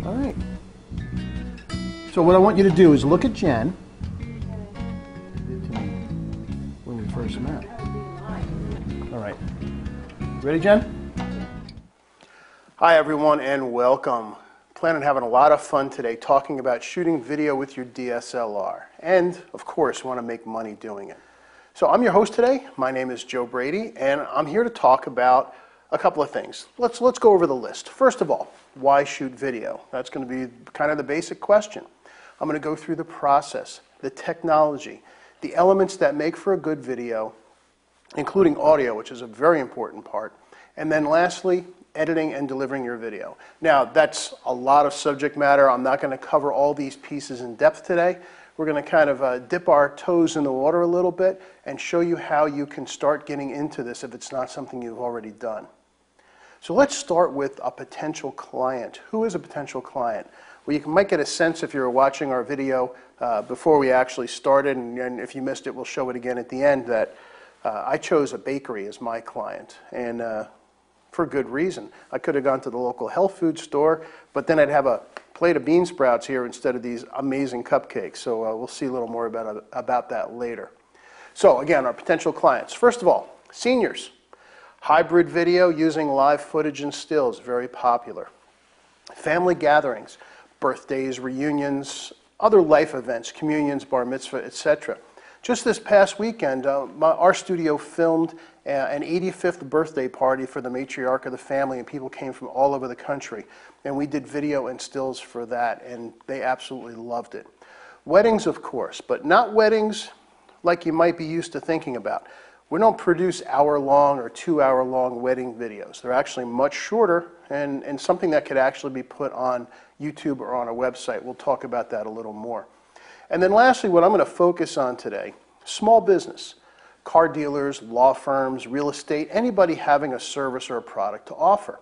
All right. So what I want you to do is look at Jen. When we first met. All right. Ready, Jen? Hi, everyone, and welcome. Planning on having a lot of fun today talking about shooting video with your DSLR. And, of course, want to make money doing it. So I'm your host today. My name is Joe Brady, and I'm here to talk about a couple of things. Let's go over the list. First of all, why shoot video? That's going to be kind of the basic question. I'm going to go through the process, the technology, the elements that make for a good video, including audio, which is a very important part. And then lastly, editing and delivering your video. Now, that's a lot of subject matter. I'm not going to cover all these pieces in depth today. We're going to kind of dip our toes in the water a little bit and show you how you can start getting into this if it's not something you've already done. So let's start with a potential client. Who is a potential client? Well, you might get a sense if you're watching our video before we actually started, and if you missed it, we'll show it again at the end, that I chose a bakery as my client, and for good reason. I could have gone to the local health food store, but then I'd have a plate of bean sprouts here instead of these amazing cupcakes, so we'll see a little more about that later. So again, our potential clients. First of all, seniors. Hybrid video using live footage and stills, very popular. Family gatherings, birthdays, reunions, other life events, communions, bar mitzvah, etc. Just this past weekend, our studio filmed an 85th birthday party for the matriarch of the family, and people came from all over the country. And we did video and stills for that, and they absolutely loved it. Weddings, of course, but not weddings like you might be used to thinking about. We don't produce hour-long or 2-hour-long wedding videos. They're actually much shorter and something that could actually be put on YouTube or on a website. We'll talk about that a little more. And then lastly, what I'm going to focus on today, small business, car dealers, law firms, real estate, anybody having a service or a product to offer.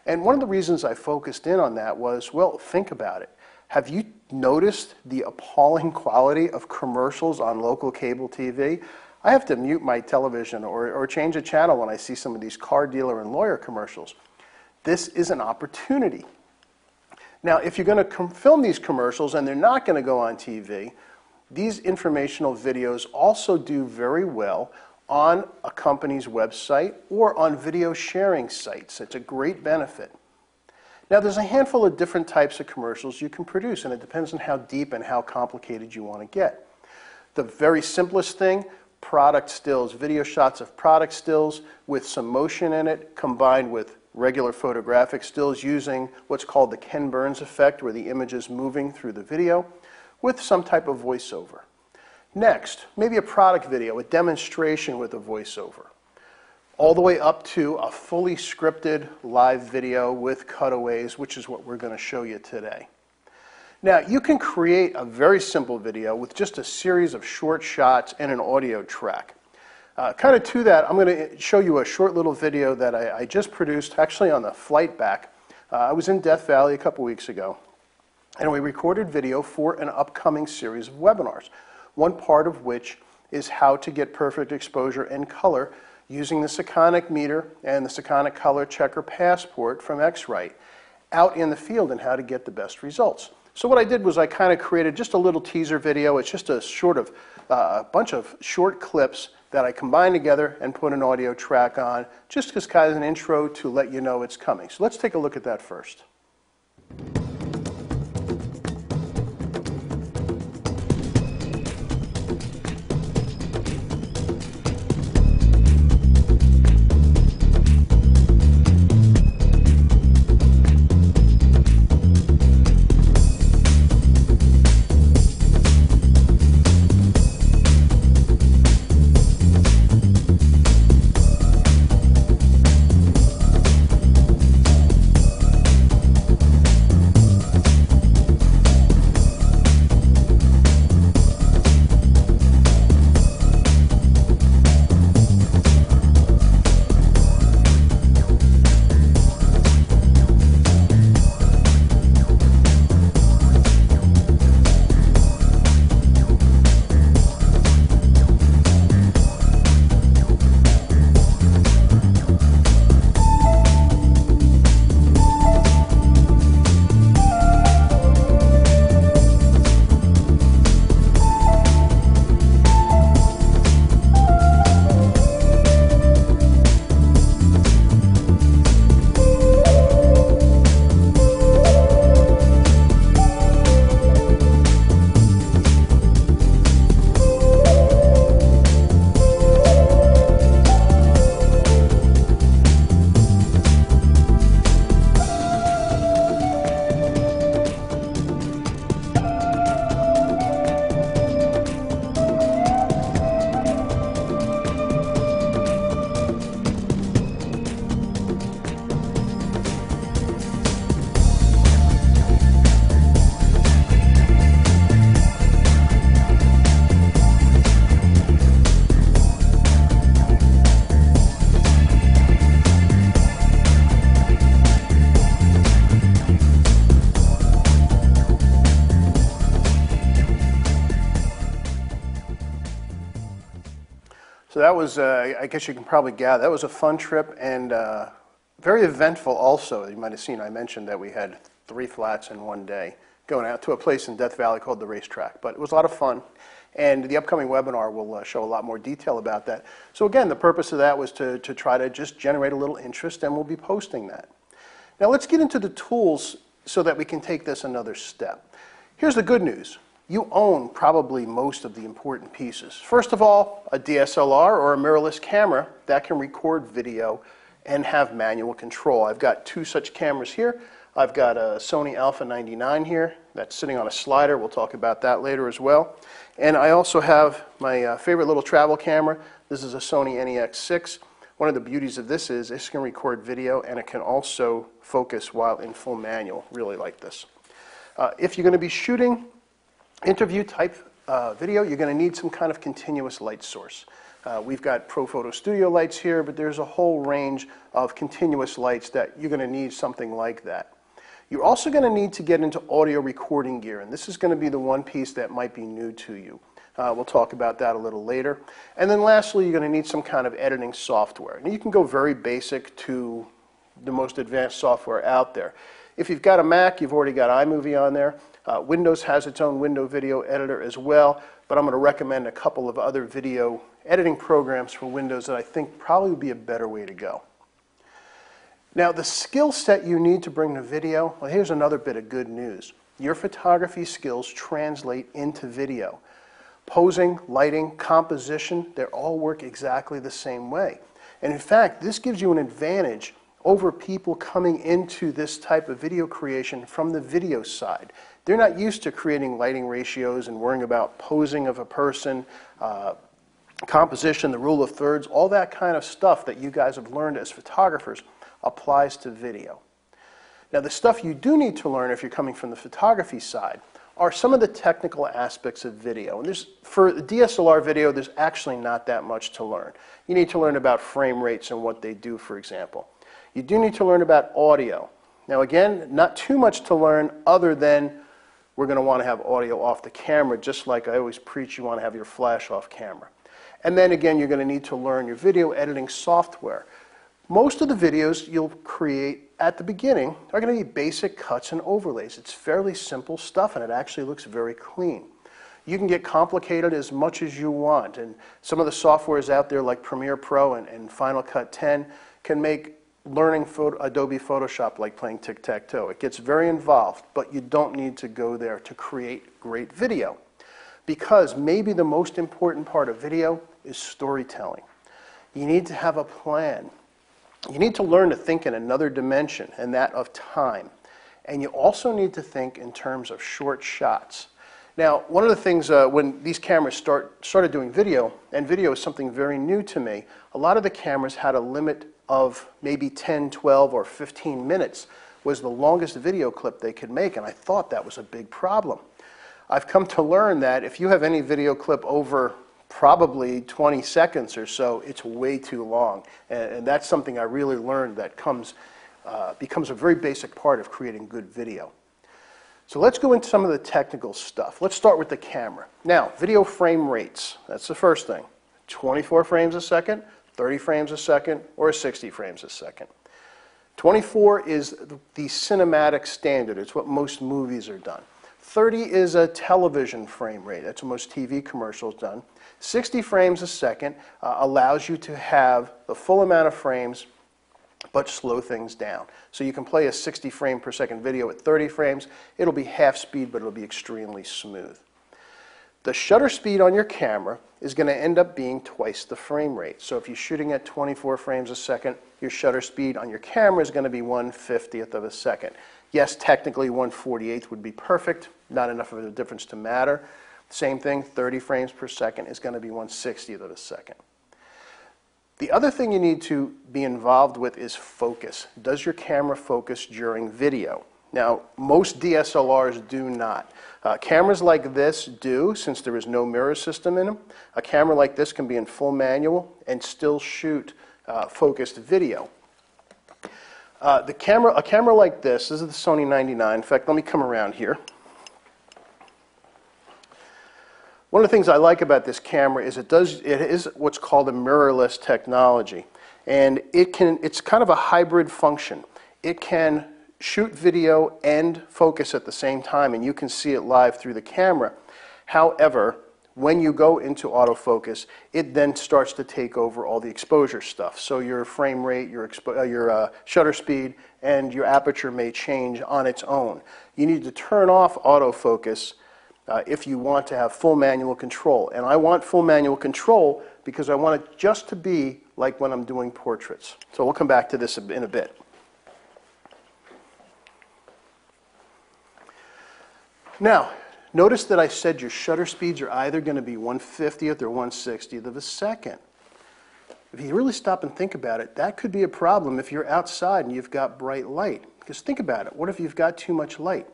And one of the reasons I focused in on that was, well, think about it. Have you noticed the appalling quality of commercials on local cable TV? I have to mute my television or change a channel when I see some of these car dealer and lawyer commercials. This is an opportunity. Now, if you're going to film these commercials and they're not going to go on TV, these informational videos also do very well on a company's website or on video sharing sites. It's a great benefit. Now, there's a handful of different types of commercials you can produce, and it depends on how deep and how complicated you want to get. The very simplest thing, product stills, video shots of product stills with some motion in it, combined with regular photographic stills using what's called the Ken Burns effect, where the image is moving through the video, with some type of voiceover. Next, maybe a product video, a demonstration with a voiceover, all the way up to a fully scripted live video with cutaways, which is what we're going to show you today. Now, you can create a very simple video with just a series of short shots and an audio track. Kind of to that, I'm going to show you a short little video that I just produced, actually on the flight back. I was in Death Valley a couple weeks ago, and we recorded video for an upcoming series of webinars, one part of which is how to get perfect exposure and color using the SEKONIC meter and the SEKONIC color checker passport from X-Rite out in the field and how to get the best results. So what I did was I kind of created just a little teaser video. It's just a bunch of short clips that I combined together and put an audio track on, just as kind of an intro to let you know it's coming. So let's take a look at that first. that was, I guess you can probably gather, that was a fun trip and very eventful also. You might have seen I mentioned that we had 3 flats in one day going out to a place in Death Valley called the Racetrack. But it was a lot of fun, and the upcoming webinar will show a lot more detail about that. So again, the purpose of that was to try to just generate a little interest, and we'll be posting that. Now let's get into the tools so that we can take this another step. Here's the good news. You own probably most of the important pieces. First of all, a DSLR or a mirrorless camera that can record video and have manual control. I've got 2 such cameras here. I've got a Sony Alpha 99 here that's sitting on a slider. We'll talk about that later as well. And I also have my favorite little travel camera. This is a Sony NEX6. One of the beauties of this is it can record video and it can also focus while in full manual. Really like this. If you're going to be shooting interview type video, you're going to need some kind of continuous light source. We've got Pro Photo Studio lights here, but there's a whole range of continuous lights that you're going to need something like that. You're also going to need to get into audio recording gear, and this is going to be the one piece that might be new to you. We'll talk about that a little later. And then lastly, you're going to need some kind of editing software. And you can go very basic to the most advanced software out there. If you've got a Mac, you've already got iMovie on there. Windows has its own window video editor as well, but I'm going to recommend a couple of other video editing programs for Windows that I think probably would be a better way to go. Now, the skill set you need to bring to video, well, here's another bit of good news. Your photography skills translate into video. Posing, lighting, composition, they all work exactly the same way. And in fact, this gives you an advantage over people coming into this type of video creation from the video side. They're not used to creating lighting ratios and worrying about posing of a person, composition, the rule of thirds, all that kind of stuff that you guys have learned as photographers applies to video. Now, the stuff you do need to learn if you're coming from the photography side are some of the technical aspects of video. And for DSLR video, there's actually not that much to learn. You need to learn about frame rates and what they do, for example. You do need to learn about audio. Now again, not too much to learn other than we're going to want to have audio off the camera, just like I always preach you want to have your flash off camera. And then again, you're going to need to learn your video editing software. Most of the videos you'll create at the beginning are going to be basic cuts and overlays. It's fairly simple stuff and it actually looks very clean. You can get complicated as much as you want, and some of the softwares out there like Premiere Pro and Final Cut 10 can make learning Adobe Photoshop like playing tic-tac-toe. It gets very involved, but you don't need to go there to create great video. Because maybe the most important part of video is storytelling. You need to have a plan. You need to learn to think in another dimension, and that of time. And you also need to think in terms of short shots. Now, one of the things when these cameras started doing video, and video is something very new to me, a lot of the cameras had a limit of maybe 10, 12, or 15 minutes was the longest video clip they could make, and I thought that was a big problem. I've come to learn that if you have any video clip over probably 20 seconds or so, it's way too long, and that's something I really learned that becomes a very basic part of creating good video. So let's go into some of the technical stuff. Let's start with the camera. Now, video frame rates, that's the first thing. 24 frames a second, 30 frames a second, or 60 frames a second. 24 is the cinematic standard. It's what most movies are done. 30 is a television frame rate. That's what most TV commercials done. 60 frames a second allows you to have the full amount of frames but slow things down. So you can play a 60 frame per second video at 30 frames. It'll be half speed, but it'll be extremely smooth. The shutter speed on your camera is going to end up being twice the frame rate. So if you're shooting at 24 frames a second, your shutter speed on your camera is going to be 1/50th of a second. Yes, technically 1/48th would be perfect, not enough of a difference to matter. Same thing, 30 frames per second is going to be 1/60th of a second. The other thing you need to be involved with is focus. Does your camera focus during video? Now, most DSLRs do not. Cameras like this do, since there is no mirror system in them. A camera like this can be in full manual and still shoot focused video. A camera like this is the Sony 99. In fact, let me come around here. One of the things I like about this camera is it is what's called a mirrorless technology, and it's kind of a hybrid function. It can shoot video and focus at the same time, and you can see it live through the camera. However, when you go into autofocus, it then starts to take over all the exposure stuff. So your frame rate, your shutter speed, and your aperture may change on its own. You need to turn off autofocus if you want to have full manual control. And I want full manual control because I want it just to be like when I'm doing portraits. So we'll come back to this in a bit. Now, notice that I said your shutter speeds are either going to be 1/50th or 1/60th of a second. If you really stop and think about it, that could be a problem if you're outside and you've got bright light. Because think about it, what if you've got too much light?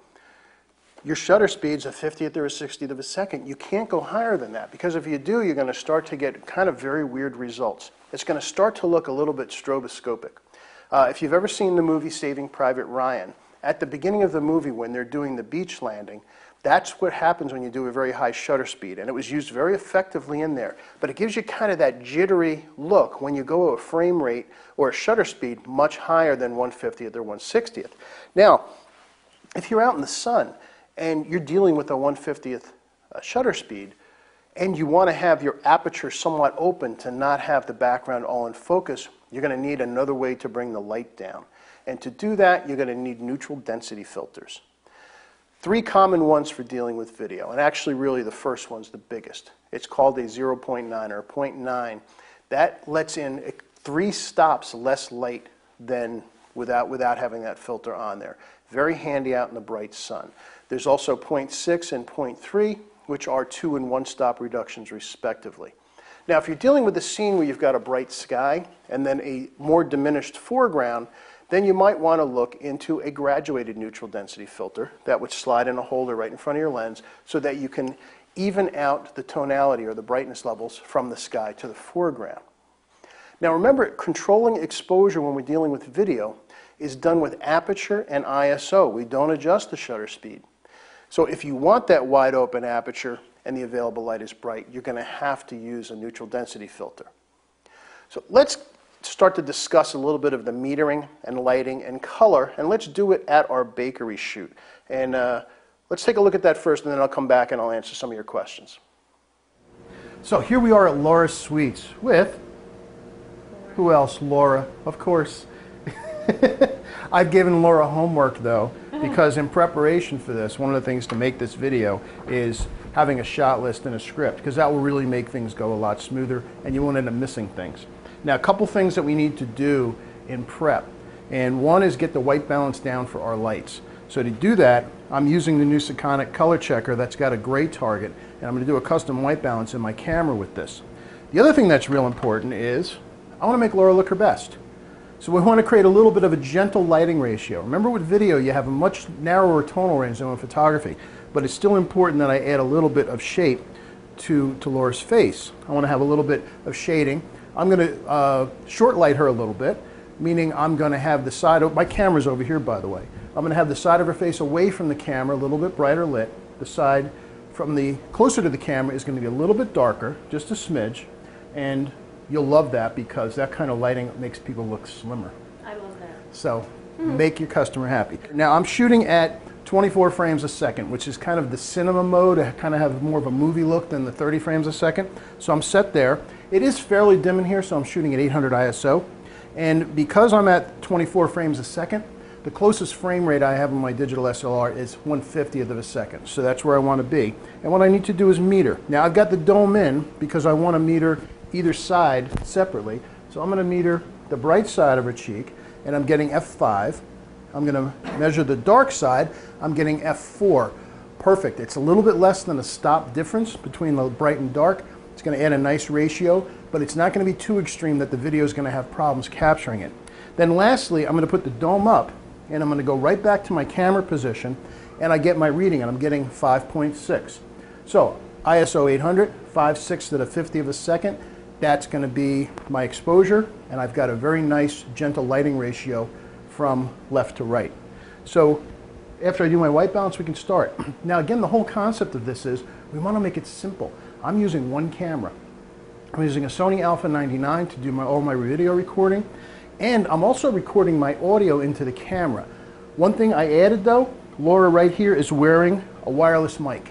Your shutter speed's a 50th or a 60th of a second. You can't go higher than that, because if you do, you're going to start to get kind of very weird results. It's going to start to look a little bit stroboscopic. If you've ever seen the movie Saving Private Ryan, at the beginning of the movie when they're doing the beach landing, that's what happens when you do a very high shutter speed, and it was used very effectively in there. But it gives you kind of that jittery look when you go a frame rate or a shutter speed much higher than 1/50th or 1/60th. Now, if you're out in the sun and you're dealing with a 1/50th shutter speed, and you want to have your aperture somewhat open to not have the background all in focus, you're going to need another way to bring the light down. And to do that, you're going to need neutral density filters. Three common ones for dealing with video, and actually really the first one's the biggest. It's called a 0.9 or a 0.9. That lets in 3 stops less light than without having that filter on there. Very handy out in the bright sun. There's also 0.6 and 0.3, which are 2 and 1 stop reductions respectively. Now, if you're dealing with a scene where you've got a bright sky and then a more diminished foreground, then you might want to look into a graduated neutral density filter that would slide in a holder right in front of your lens so that you can even out the tonality or the brightness levels from the sky to the foreground. Now remember, controlling exposure when we're dealing with video is done with aperture and ISO. We don't adjust the shutter speed. So if you want that wide open aperture and the available light is bright, you're going to have to use a neutral density filter. So let's start to discuss a little bit of the metering and lighting and color, and let's do it at our bakery shoot. And let's take a look at that first, and then I'll come back and I'll answer some of your questions. So here we are at Laura's Sweets with, who else? Laura, of course. I've given Laura homework though, because in preparation for this, one of the things to make this video is having a shot list and a script, because that will really make things go a lot smoother and you won't end up missing things. Now, a couple things that we need to do in prep, and one is get the white balance down for our lights. So to do that, I'm using the new SEKONIC color checker that's got a gray target, and I'm going to do a custom white balance in my camera with this. The other thing that's real important is I want to make Laura look her best. So we want to create a little bit of a gentle lighting ratio. Remember, with video you have a much narrower tonal range than with photography, but it's still important that I add a little bit of shape to Laura's face. I want to have a little bit of shading. I'm going to short light her a little bit, meaning I'm going to have the side of, my camera's over here by the way, I'm going to have the side of her face away from the camera, a little bit brighter lit. The side from the closer to the camera is going to be a little bit darker, just a smidge, and you'll love that because that kind of lighting makes people look slimmer. I love that. So make your customer happy. Now I'm shooting at 24 frames a second, which is kind of the cinema mode. I kind of have more of a movie look than the 30 frames a second. So I'm set there. It is fairly dim in here, so I'm shooting at 800 ISO. And because I'm at 24 frames a second, the closest frame rate I have on my digital SLR is 1/50th of a second. So that's where I want to be. And what I need to do is meter. Now I've got the dome in because I want to meter either side separately. So I'm going to meter the bright side of her cheek, and I'm getting f5. I'm going to measure the dark side. I'm getting f4. Perfect. It's a little bit less than a stop difference between the bright and dark. It's going to add a nice ratio, but it's not going to be too extreme that the video is going to have problems capturing it. Then lastly, I'm going to put the dome up, and I'm going to go right back to my camera position, and I get my reading, and I'm getting 5.6. So ISO 800, 5/6 to the 50th of a second. That's going to be my exposure, and I've got a very nice gentle lighting ratio from left to right. So after I do my white balance, we can start. Now again, the whole concept of this is we want to make it simple. I'm using one camera. I'm using a Sony Alpha 99 to do all my video recording, and I'm also recording my audio into the camera. One thing I added though, Laura right here is wearing a wireless mic.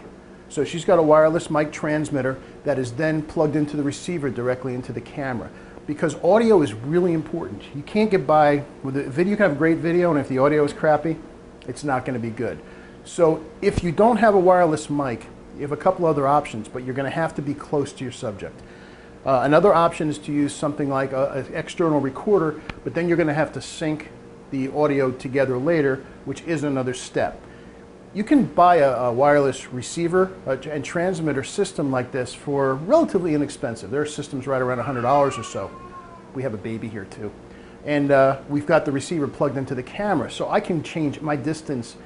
So she's got a wireless mic transmitter that is then plugged into the receiver directly into the camera. Because audio is really important. You can't get by with a video. You can have great video, and if the audio is crappy, it's not going to be good. So if you don't have a wireless mic, you have a couple other options, but you're going to have to be close to your subject. Another option is to use something like an external recorder, but then you're going to have to sync the audio together later, which is another step. You can buy a wireless receiver and transmitter system like this for relatively inexpensive. There are systems right around $100 or so. We have a baby here too. And we've got the receiver plugged into the camera, so I can change my distance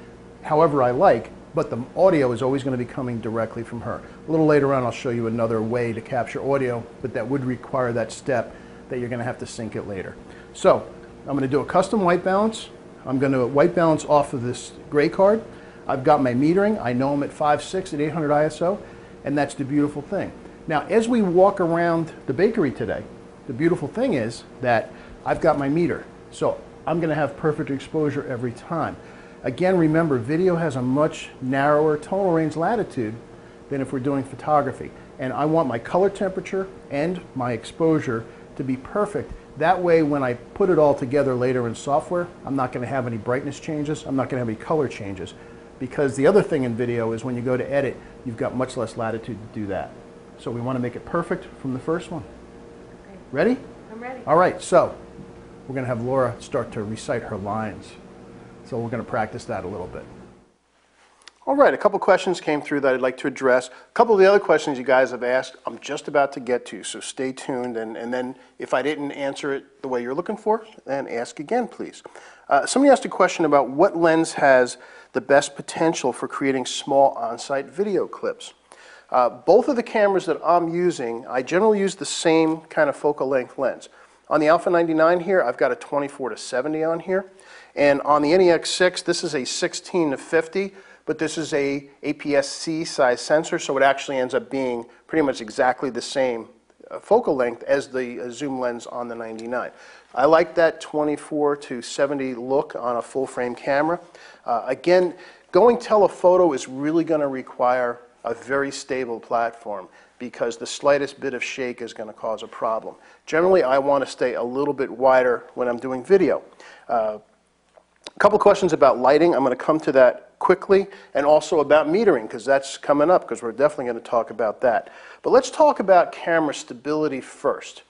however I like, but the audio is always going to be coming directly from her. A little later on I'll show you another way to capture audio, but that would require that step that you're going to have to sync it later. So I'm going to do a custom white balance. I'm going to white balance off of this gray card. I've got my metering. I know I'm at 5.6 at 800 ISO, and that's the beautiful thing. Now, as we walk around the bakery today, the beautiful thing is that I've got my meter, so I'm going to have perfect exposure every time. Again, remember, video has a much narrower tonal range latitude than if we're doing photography, and I want my color temperature and my exposure to be perfect. That way, when I put it all together later in software, I'm not going to have any brightness changes, I'm not going to have any color changes. Because the other thing in video is when you go to edit, you've got much less latitude to do that. So we want to make it perfect from the first one. Okay. Ready? I'm ready. All right, so we're going to have Laura start to recite her lines. So we're going to practice that a little bit. All right, a couple questions came through that I'd like to address. A couple of the other questions you guys have asked, I'm just about to get to, so stay tuned. And then if I didn't answer it the way you're looking for, then ask again, please. Somebody asked a question about what lens has the best potential for creating small on-site video clips. Both of the cameras that I'm using, I generally use the same kind of focal length lens. On the Alpha 99 here, I've got a 24-70 on here. And on the NEX6, this is a 16-50, but this is a APS-C size sensor, so it actually ends up being pretty much exactly the same focal length as the zoom lens on the 99. I like that 24-70 look on a full frame camera. Again, going telephoto is really going to require a very stable platform because the slightest bit of shake is going to cause a problem. Generally, I want to stay a little bit wider when I'm doing video. A couple questions about lighting. I'm going to come to that quickly, and also about metering, because that's coming up, because we're definitely going to talk about that. But let's talk about camera stability first.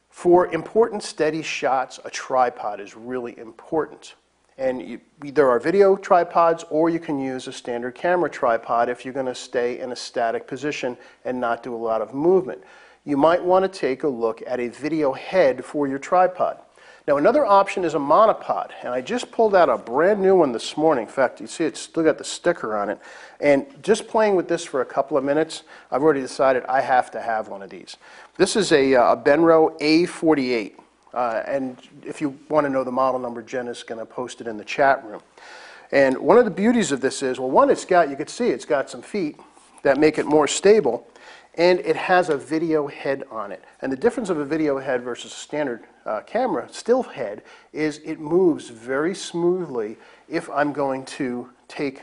For important steady shots, a tripod is really important. And there are video tripods, or you can use a standard camera tripod if you're going to stay in a static position and not do a lot of movement. You might want to take a look at a video head for your tripod. Now, another option is a monopod, and I just pulled out a brand new one this morning. In fact, you see it's still got the sticker on it. And just playing with this for a couple of minutes, I've already decided I have to have one of these. This is a Benro A48, and if you want to know the model number, Jen is going to post it in the chat room. And one of the beauties of this is, well, one, it's got, you can see it's got some feet that make it more stable, and it has a video head on it. And the difference of a video head versus a standard camera still head is it moves very smoothly if I'm going to take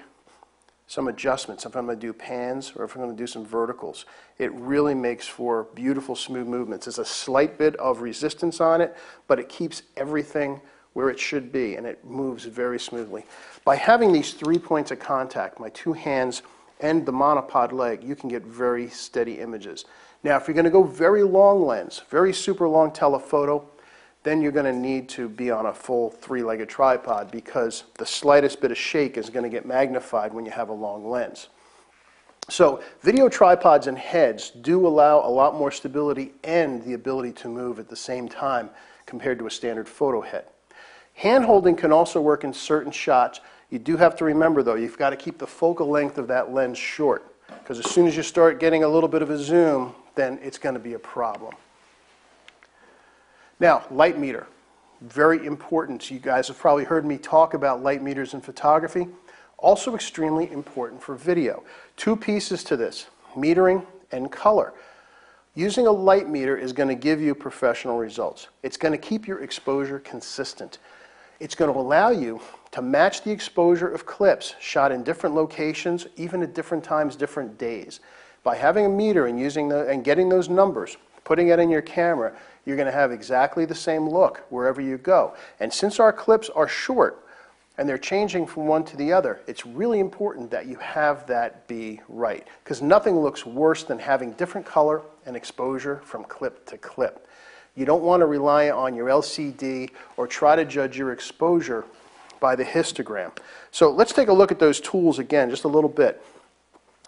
some adjustments, if I'm going to do pans or if I'm going to do some verticals. It really makes for beautiful smooth movements. There's a slight bit of resistance on it, but it keeps everything where it should be, and it moves very smoothly. By having these 3 points of contact, my two hands and the monopod leg, you can get very steady images. Now, if you're going to go very long lens, very super long telephoto, then you're going to need to be on a full three-legged tripod because the slightest bit of shake is going to get magnified when you have a long lens. So video tripods and heads do allow a lot more stability and the ability to move at the same time compared to a standard photo head. Hand holding can also work in certain shots. You do have to remember, though, you've got to keep the focal length of that lens short, because as soon as you start getting a little bit of a zoom, then it's going to be a problem. Now, light meter, very important. You guys have probably heard me talk about light meters in photography. Also extremely important for video. Two pieces to this, metering and color. Using a light meter is going to give you professional results. It's going to keep your exposure consistent. It's going to allow you to match the exposure of clips shot in different locations, even at different times, different days. By having a meter and and getting those numbers, putting it in your camera, you're going to have exactly the same look wherever you go. And since our clips are short and they're changing from one to the other, it's really important that you have that be right, because nothing looks worse than having different color and exposure from clip to clip. You don't want to rely on your LCD or try to judge your exposure by the histogram. So let's take a look at those tools again just a little bit.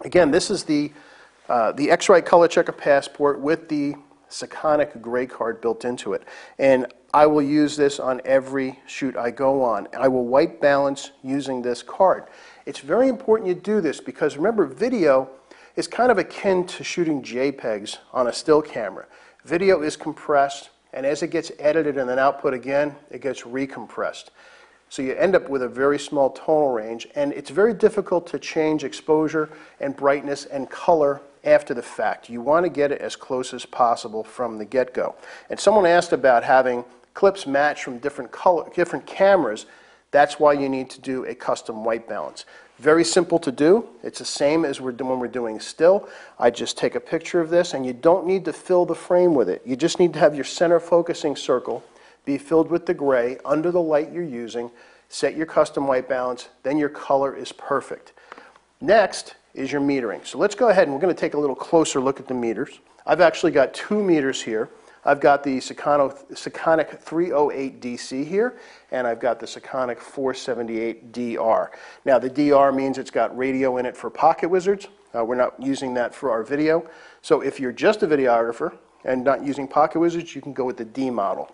Again, this is the X-Rite Color Checker Passport with the SEKONIC gray card built into it. And I will use this on every shoot I go on. I will white balance using this card. It's very important you do this because remember, video is kind of akin to shooting JPEGs on a still camera. Video is compressed, and as it gets edited and then output again, it gets recompressed. So you end up with a very small tonal range, and it's very difficult to change exposure and brightness and color after the fact. You want to get it as close as possible from the get-go. And someone asked about having clips match from different cameras. That's why you need to do a custom white balance. Very simple to do. It's the same as when we're doing still. I just take a picture of this, and you don't need to fill the frame with it. You just need to have your center focusing circle be filled with the gray under the light you're using, set your custom white balance, then your color is perfect. Next is your metering. So let's go ahead and we're going to take a little closer look at the meters. I've actually got two meters here. I've got the SEKONIC 308 DC here, and I've got the SEKONIC 478 DR. Now the DR means it's got radio in it for pocket wizards. We're not using that for our video. So if you're just a videographer and not using pocket wizards, you can go with the D model.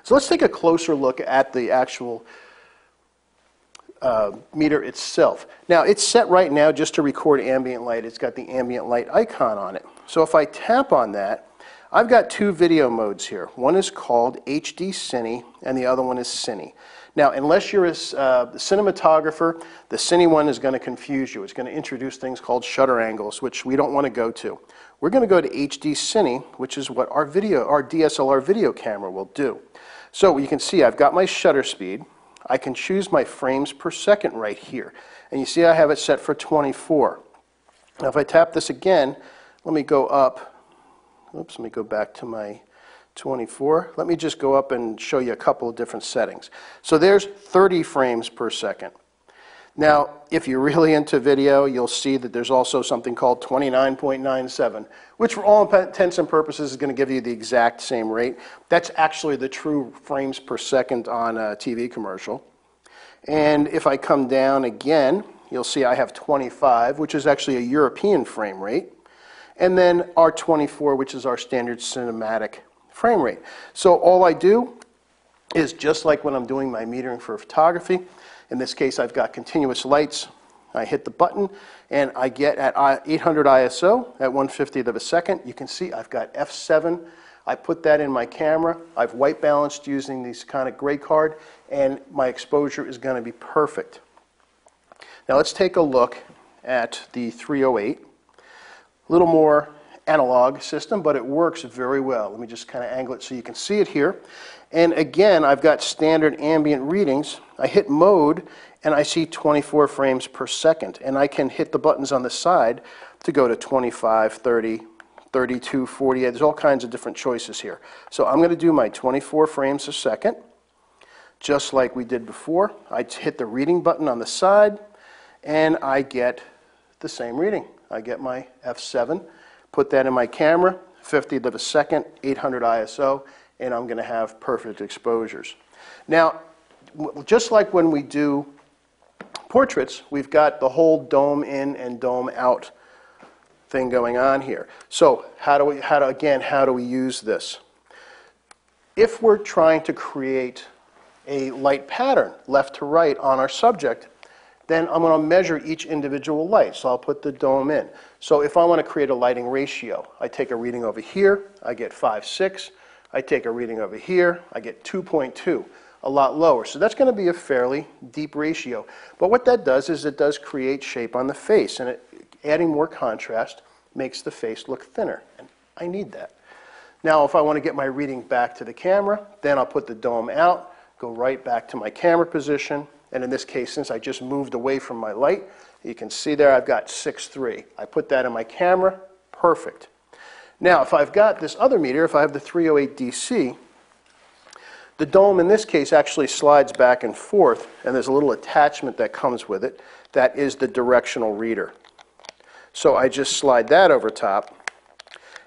So let's take a closer look at the actual meter itself. Now it's set right now just to record ambient light. It's got the ambient light icon on it. So if I tap on that, I've got two video modes here. One is called HD Cine and the other one is Cine. Now unless you're a cinematographer, the Cine one is going to confuse you. It's going to introduce things called shutter angles, which we don't want to go to. We're going to go to HD Cine, which is what our DSLR video camera will do. So you can see I've got my shutter speed. I can choose my frames per second right here. And you see I have it set for 24. Now if I tap this again, let me go up. Oops, let me go back to my 24. Let me just go up and show you a couple of different settings. So there's 30 frames per second. Now, if you're really into video, you'll see that there's also something called 29.97, which for all intents and purposes is going to give you the exact same rate. That's actually the true frames per second on a TV commercial. And if I come down again, you'll see I have 25, which is actually a European frame rate. And then our 24, which is our standard cinematic frame rate. So all I do is just like when I'm doing my metering for photography. In this case, I've got continuous lights. I hit the button, and I get at 800 ISO at 1/50th of a second. You can see I've got F7. I put that in my camera. I've white balanced using the SEKONIC gray card, and my exposure is going to be perfect. Now let's take a look at the 308. A little more analog system, but it works very well. Let me just kind of angle it so you can see it here. And again, I've got standard ambient readings. I hit mode, and I see 24 frames per second. And I can hit the buttons on the side to go to 25, 30, 32, 40. There's all kinds of different choices here. So I'm going to do my 24 frames a second, just like we did before. I hit the reading button on the side, and I get the same reading. I get my F7, put that in my camera, 50th of a second, 800 ISO, and I'm going to have perfect exposures. Now, just like when we do portraits, we've got the whole dome in and dome out thing going on here. So how do we use this? If we're trying to create a light pattern left to right on our subject, then I'm going to measure each individual light. So I'll put the dome in. So if I want to create a lighting ratio, I take a reading over here, I get 5.6. I take a reading over here, I get 2.2, a lot lower. So that's going to be a fairly deep ratio. But what that does is it does create shape on the face, and adding more contrast makes the face look thinner, and I need that. Now, if I want to get my reading back to the camera, then I'll put the dome out, go right back to my camera position, and in this case, since I just moved away from my light, you can see there I've got 6.3. I put that in my camera, perfect. Now, if I've got this other meter, if I have the 308 DC, the dome in this case actually slides back and forth, and there's a little attachment that comes with it. That is the directional reader. So I just slide that over top,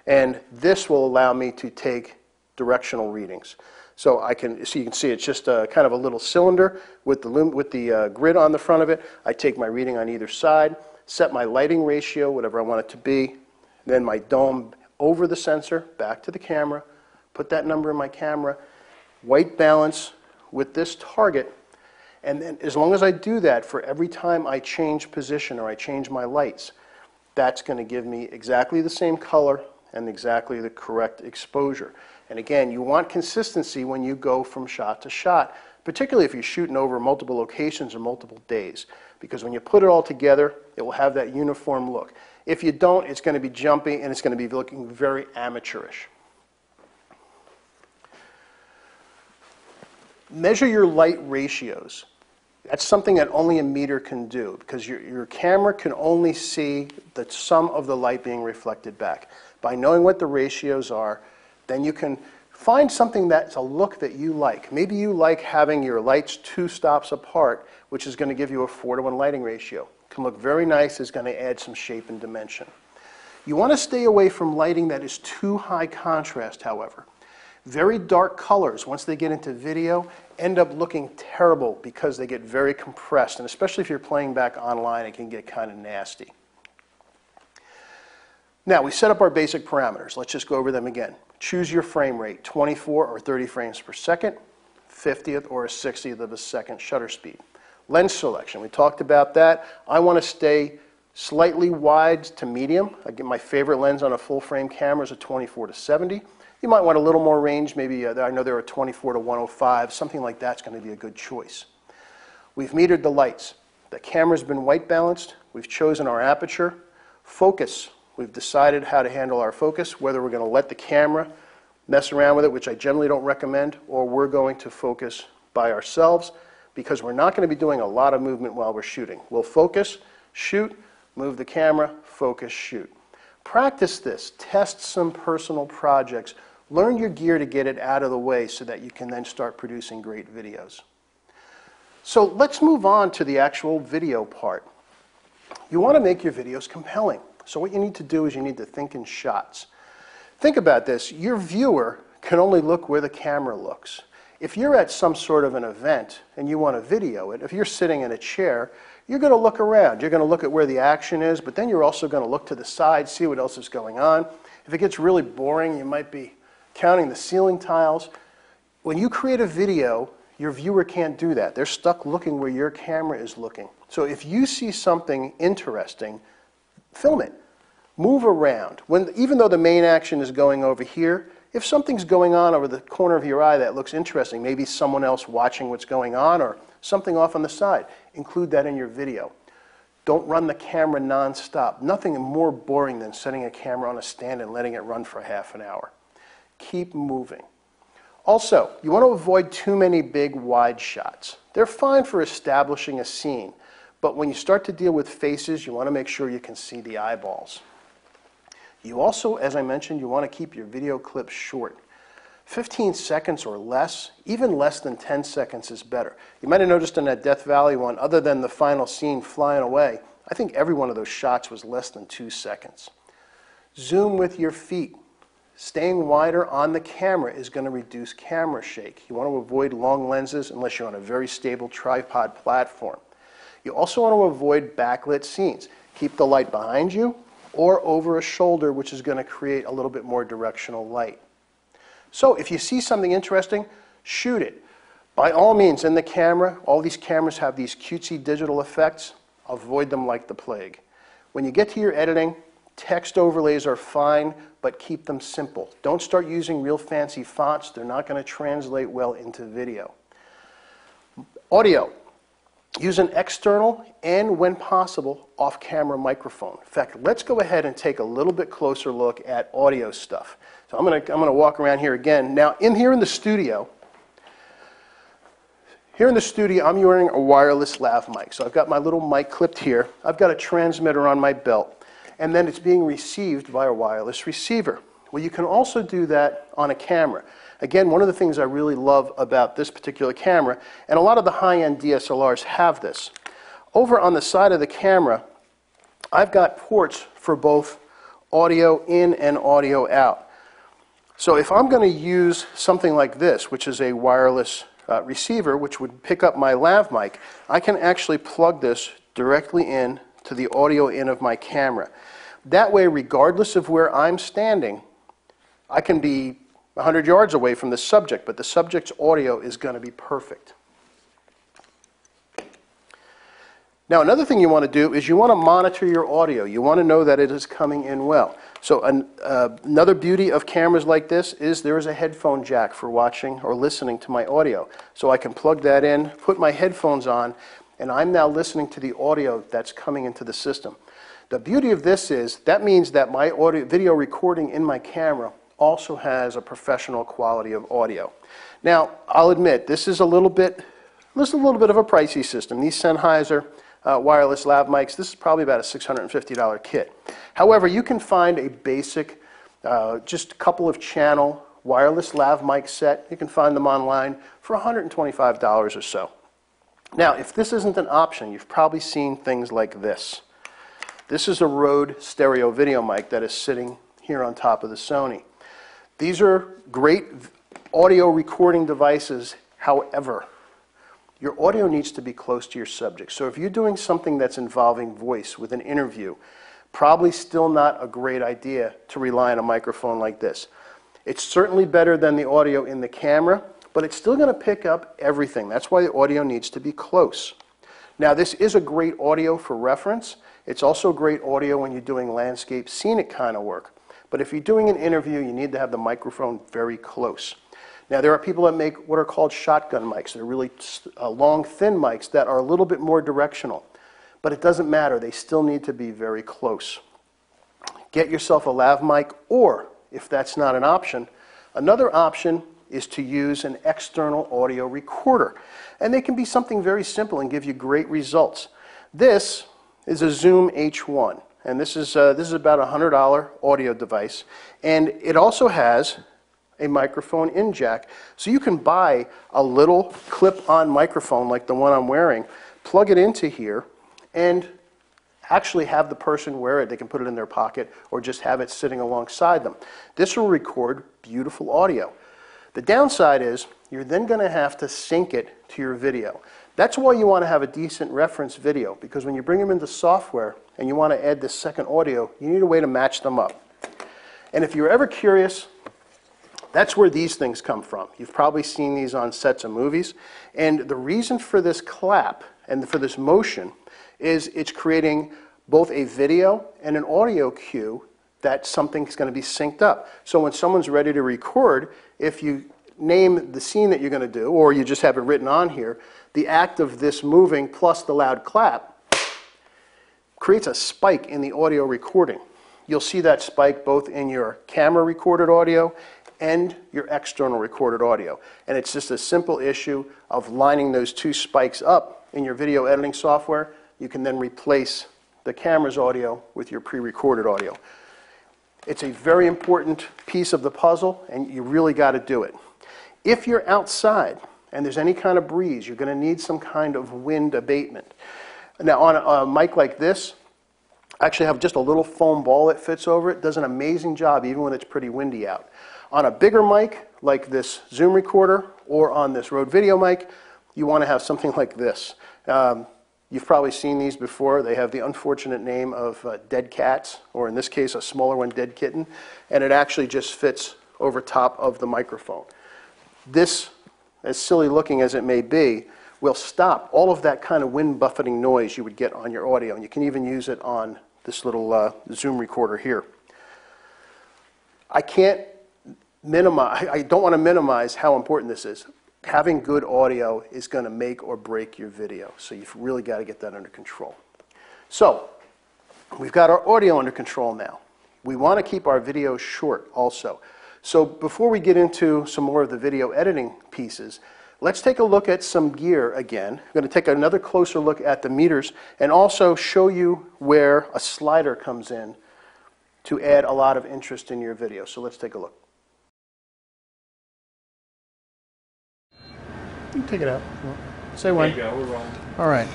and this will allow me to take directional readings. So you can see it's just a kind of a little cylinder with the grid on the front of it. I take my reading on either side, set my lighting ratio, whatever I want it to be, then my dome over the sensor, back to the camera, put that number in my camera, white balance with this target, and then as long as I do that for every time I change position or I change my lights, that's going to give me exactly the same color and exactly the correct exposure. And again, you want consistency when you go from shot to shot, particularly if you're shooting over multiple locations or multiple days, because when you put it all together, it will have that uniform look. If you don't, it's going to be jumpy and it's going to be looking very amateurish. Measure your light ratios. That's something that only a meter can do, because your camera can only see the sum of the light being reflected back. By knowing what the ratios are, then you can find something that's a look that you like. Maybe you like having your lights 2 stops apart, which is going to give you a 4:1 lighting ratio. It can look very nice, it's going to add some shape and dimension. You want to stay away from lighting that is too high contrast, however. Very dark colors, once they get into video, end up looking terrible because they get very compressed, and especially if you're playing back online, it can get kind of nasty. Now, we set up our basic parameters. Let's just go over them again. Choose your frame rate, 24 or 30 frames per second, 50th or a 60th of a second shutter speed. Lens selection, we talked about that. I want to stay slightly wide to medium. Again, my favorite lens on a full frame camera is a 24 to 70. You might want a little more range, maybe I know there are 24 to 105, something like that's going to be a good choice. We've metered the lights. The camera's been white balanced. We've chosen our aperture. Focus. We've decided how to handle our focus, whether we're going to let the camera mess around with it, which I generally don't recommend, or we're going to focus by ourselves, because we're not going to be doing a lot of movement while we're shooting. We'll focus, shoot, move the camera, focus, shoot. Practice this. Test some personal projects. Learn your gear to get it out of the way so that you can then start producing great videos. So let's move on to the actual video part. You want to make your videos compelling. So what you need to do is you need to think in shots. Think about this. Your viewer can only look where the camera looks. If you're at some sort of an event and you want to video it, if you're sitting in a chair, you're going to look around. You're going to look at where the action is, but then you're also going to look to the side, see what else is going on. If it gets really boring, you might be counting the ceiling tiles. When you create a video, your viewer can't do that. They're stuck looking where your camera is looking. So if you see something interesting, film it. Move around. Even though the main action is going over here, if something's going on over the corner of your eye that looks interesting, maybe someone else watching what's going on or something off on the side, include that in your video. Don't run the camera non-stop. Nothing more boring than setting a camera on a stand and letting it run for half an hour. Keep moving. Also, you want to avoid too many big wide shots. They're fine for establishing a scene, but when you start to deal with faces, you want to make sure you can see the eyeballs. You also, as I mentioned, you want to keep your video clips short. 15 seconds or less, even less than 10 seconds is better. You might have noticed in that Death Valley one, other than the final scene flying away, I think every one of those shots was less than 2 seconds. Zoom with your feet. Staying wider on the camera is going to reduce camera shake. You want to avoid long lenses unless you're on a very stable tripod platform. You also want to avoid backlit scenes. Keep the light behind you or over a shoulder, which is going to create a little bit more directional light. So if you see something interesting, shoot it. By all means, in the camera, all these cameras have these cutesy digital effects. Avoid them like the plague. When you get to your editing, text overlays are fine, but keep them simple. Don't start using real fancy fonts. They're not going to translate well into video. Audio. use an external and, when possible, off-camera microphone. In fact, let's go ahead and take a little bit closer look at audio stuff. So I'm gonna walk around here again. Now, here in the studio, I'm wearing a wireless lav mic. So I've got my little mic clipped here. I've got a transmitter on my belt, and then it's being received by a wireless receiver. Well, you can also do that on a camera. Again, one of the things I really love about this particular camera, and a lot of the high-end DSLRs have this. Over on the side of the camera, I've got ports for both audio in and audio out. So if I'm going to use something like this, which is a wireless receiver, which would pick up my lav mic, I can actually plug this directly in to the audio in of my camera. That way, regardless of where I'm standing, I can be 100 yards away from the subject, but the subject's audio is going to be perfect. Now, another thing you want to do is you want to monitor your audio. You want to know that it is coming in well. So another beauty of cameras like this is there is a headphone jack for watching or listening to my audio. So I can plug that in, put my headphones on, and I'm now listening to the audio that's coming into the system. The beauty of this is that means that my video recording in my camera also has a professional quality of audio. Now, I'll admit, this is a little bit of a pricey system. These Sennheiser wireless lav mics, this is probably about a $650 kit. However, you can find a basic, just a couple of channel wireless lav mic set. You can find them online for $125 or so. Now, if this isn't an option, you've probably seen things like this. This is a Rode stereo video mic that is sitting here on top of the Sony. These are great audio recording devices. However, your audio needs to be close to your subject. So if you're doing something that's involving voice with an interview, probably still not a great idea to rely on a microphone like this. It's certainly better than the audio in the camera, but it's still going to pick up everything. That's why the audio needs to be close. Now, this is a great audio for reference. It's also great audio when you're doing landscape, scenic kind of work. But if you're doing an interview, you need to have the microphone very close. Now, there are people that make what are called shotgun mics. They're really long, thin mics that are a little bit more directional. But it doesn't matter. They still need to be very close. Get yourself a lav mic, or if that's not an option, another option is to use an external audio recorder. And they can be something very simple and give you great results. This is a Zoom H1. And this is about a $100 audio device. And it also has a microphone in jack. So you can buy a little clip-on microphone like the one I'm wearing, plug it into here, and actually have the person wear it. They can put it in their pocket or just have it sitting alongside them. This will record beautiful audio. The downside is you're then going to have to sync it to your video. That's why you want to have a decent reference video, because when you bring them into software and you want to add this second audio, you need a way to match them up. And if you're ever curious, that's where these things come from. You've probably seen these on sets of movies. And the reason for this clap and for this motion is it's creating both a video and an audio cue that something's going to be synced up. So when someone's ready to record, if you name the scene that you're going to do, or you just have it written on here, the act of this moving plus the loud clap creates a spike in the audio recording. You'll see that spike both in your camera recorded audio and your external recorded audio. And it's just a simple issue of lining those two spikes up in your video editing software. You can then replace the camera's audio with your pre-recorded audio. It's a very important piece of the puzzle, and you really got to do it. If you're outside and there's any kind of breeze, you're going to need some kind of wind abatement. Now, on a mic like this, I actually have just a little foam ball that fits over it. It does an amazing job even when it's pretty windy out. On a bigger mic, like this Zoom recorder, or on this Rode video mic, you want to have something like this. You've probably seen these before. They have the unfortunate name of dead cats, or in this case, a smaller one, dead kitten, and it actually just fits over top of the microphone. This, as silly looking as it may be, will stop all of that kind of wind buffeting noise you would get on your audio, and you can even use it on this little Zoom recorder here. I don't want to minimize how important this is. having good audio is going to make or break your video. So you've really got to get that under control. So we've got our audio under control now. We want to keep our video short also. So before we get into some more of the video editing pieces, let's take a look at some gear again. I'm going to take another closer look at the meters and also show you where a slider comes in to add a lot of interest in your video. So let's take a look. You can take it out. Say when. There you go, we're rolling. All right.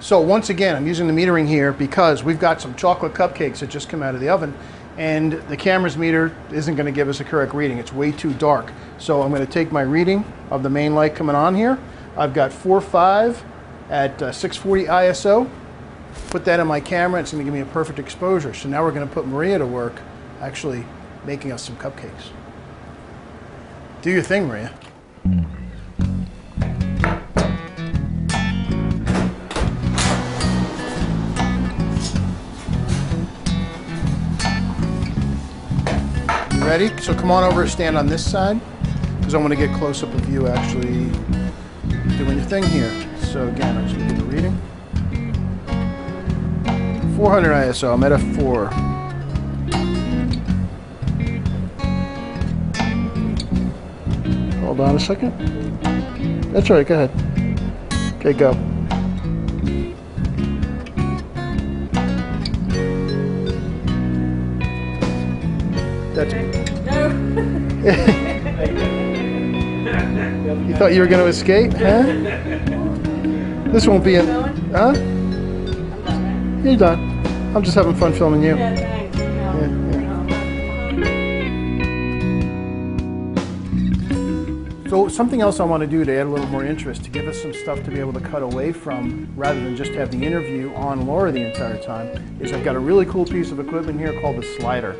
So once again, I'm using the metering here because we've got some chocolate cupcakes that just come out of the oven, and the camera's meter isn't going to give us a correct reading. It's way too dark. So I'm going to take my reading of the main light coming on here. I've got 4.5 at 640 ISO. Put that in my camera. It's going to give me a perfect exposure. So now we're going to put Maria to work actually making us some cupcakes. Do your thing, Maria. Ready? So come on over and stand on this side because I want to get close up of you actually doing your thing here. So again, I'm just going to give a reading. 400 ISO, I'm at f4. Hold on a second. That's all right, go ahead. Okay, go. That's You thought you were going to escape, huh? This won't be in, huh? You're done. I'm just having fun filming you. Yeah, thanks. So something else I want to do to add a little more interest, to give us some stuff to be able to cut away from rather than just have the interview on Laura the entire time, is I've got a really cool piece of equipment here called the slider.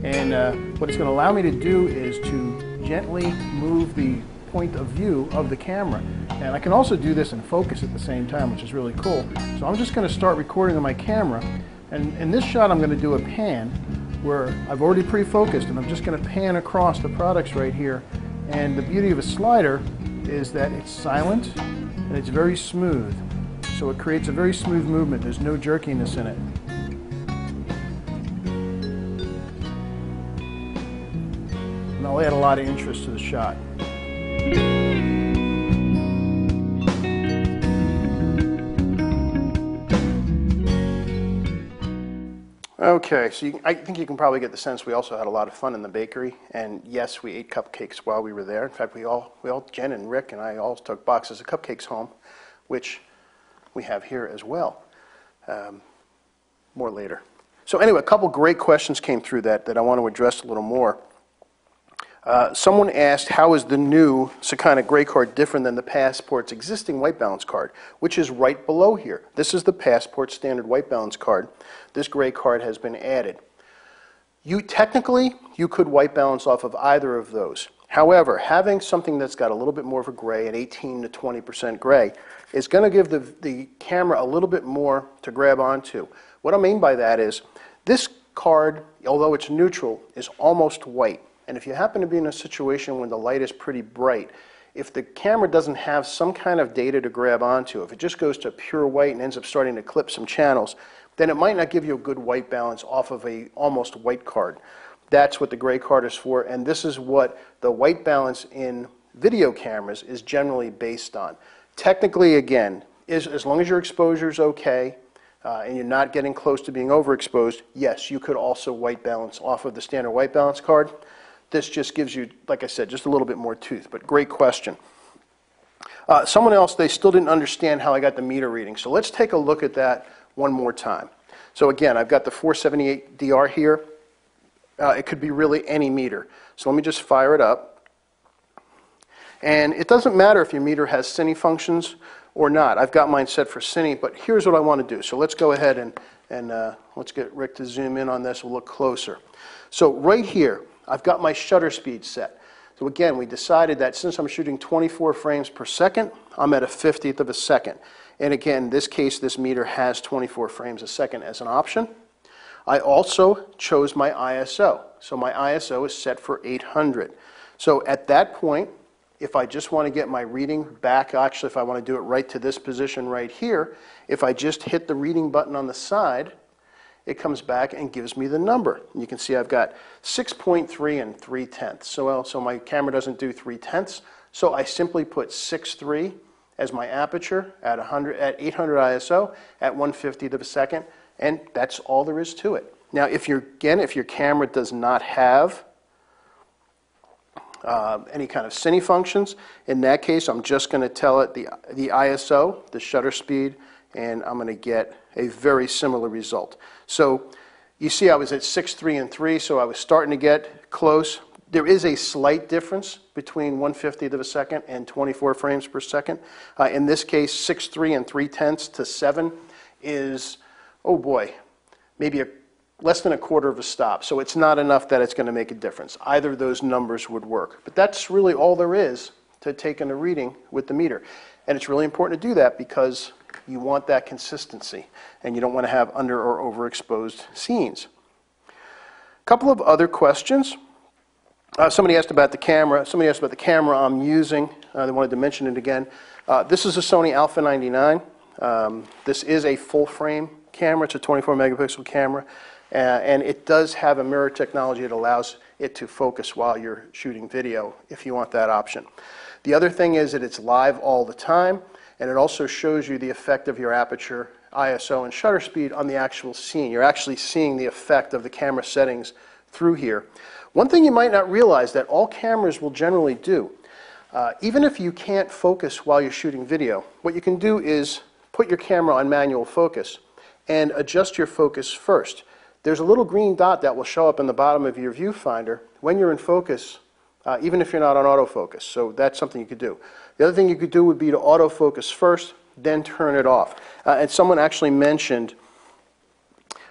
And what it's going to allow me to do is to gently move the point of view of the camera. And I can also do this in focus at the same time, which is really cool. So I'm just going to start recording on my camera. And in this shot I'm going to do a pan where I've already pre-focused, and I'm just going to pan across the products right here. And the beauty of a slider is that it's silent and it's very smooth. So it creates a very smooth movement. There's no jerkiness in it. And I'll add a lot of interest to the shot. Okay, so I think you can probably get the sense we also had a lot of fun in the bakery, and yes, we ate cupcakes while we were there. In fact, we all, Jen and Rick and I all took boxes of cupcakes home, which we have here as well. More later. So anyway, a couple great questions came through that I want to address a little more. Someone asked, how is the new SEKONIC gray card different than the Passport's existing white balance card, which is right below here. This is the Passport standard white balance card. This gray card has been added. Technically, you could white balance off of either of those. However, having something that's got a little bit more of a gray, an 18 to 20% gray, is going to give the camera a little bit more to grab onto. What I mean by that is, this card, although it's neutral, is almost white. And if you happen to be in a situation when the light is pretty bright, if the camera doesn't have some kind of data to grab onto, if it just goes to pure white and ends up starting to clip some channels, then it might not give you a good white balance off of a almost white card. That's what the gray card is for, and this is what the white balance in video cameras is generally based on. Technically, again, as long as your exposure is okay, and you're not getting close to being overexposed, yes, you could also white balance off of the standard white balance card. This just gives you, like I said, just a little bit more tooth, but great question. Someone else, they still didn't understand how I got the meter reading, so let's take a look at that one more time. So again, I've got the 478 DR here. It could be really any meter. So let me just fire it up. And it doesn't matter if your meter has Cine functions or not. I've got mine set for Cine, but here's what I want to do. So let's go ahead and let's get Rick to zoom in on this. We'll look closer. So right here, I've got my shutter speed set. So again, we decided that since I'm shooting 24 frames per second, I'm at a 50th of a second. And again, in this case, this meter has 24 frames a second as an option. I also chose my ISO. So my ISO is set for 800. So at that point, If I just want to get my reading back, actually if I want to do it right to this position right here, if I just hit the reading button on the side, it comes back and gives me the number. And you can see I've got 6.3 and 3/10. So my camera doesn't do 3/10, so I simply put 6.3 as my aperture at 800 ISO at 1/50th of a second, and that's all there is to it. Now, if your camera does not have any kind of cine functions, in that case, I'm just going to tell it the ISO, the shutter speed, and I'm going to get a very similar result. So you see I was at 6.3 and 3, so I was starting to get close. There is a slight difference between 1/50th of a second and 24 frames per second. In this case, 6.3 and 3/10 to 7 is, oh boy, maybe less than a quarter of a stop. So it's not enough that it's going to make a difference. Either of those numbers would work. But that's really all there is to taking a reading with the meter. And it's really important to do that because you want that consistency, and you don't want to have under or overexposed scenes. A couple of other questions. Somebody asked about the camera. Somebody asked about the camera I'm using. They wanted to mention it again. This is a Sony Alpha 99. This is a full frame camera. It's a 24 megapixel camera. And it does have a mirror technology that allows it to focus while you're shooting video if you want that option. The other thing is that it's live all the time, and it also shows you the effect of your aperture, ISO, and shutter speed on the actual scene. You're actually seeing the effect of the camera settings through here. One thing you might not realize that all cameras will generally do, even if you can't focus while you're shooting video, what you can do is put your camera on manual focus and adjust your focus first. There's a little green dot that will show up in the bottom of your viewfinder when you're in focus, even if you're not on autofocus. So that's something you could do. The other thing you could do would be to autofocus first, then turn it off. And someone actually mentioned,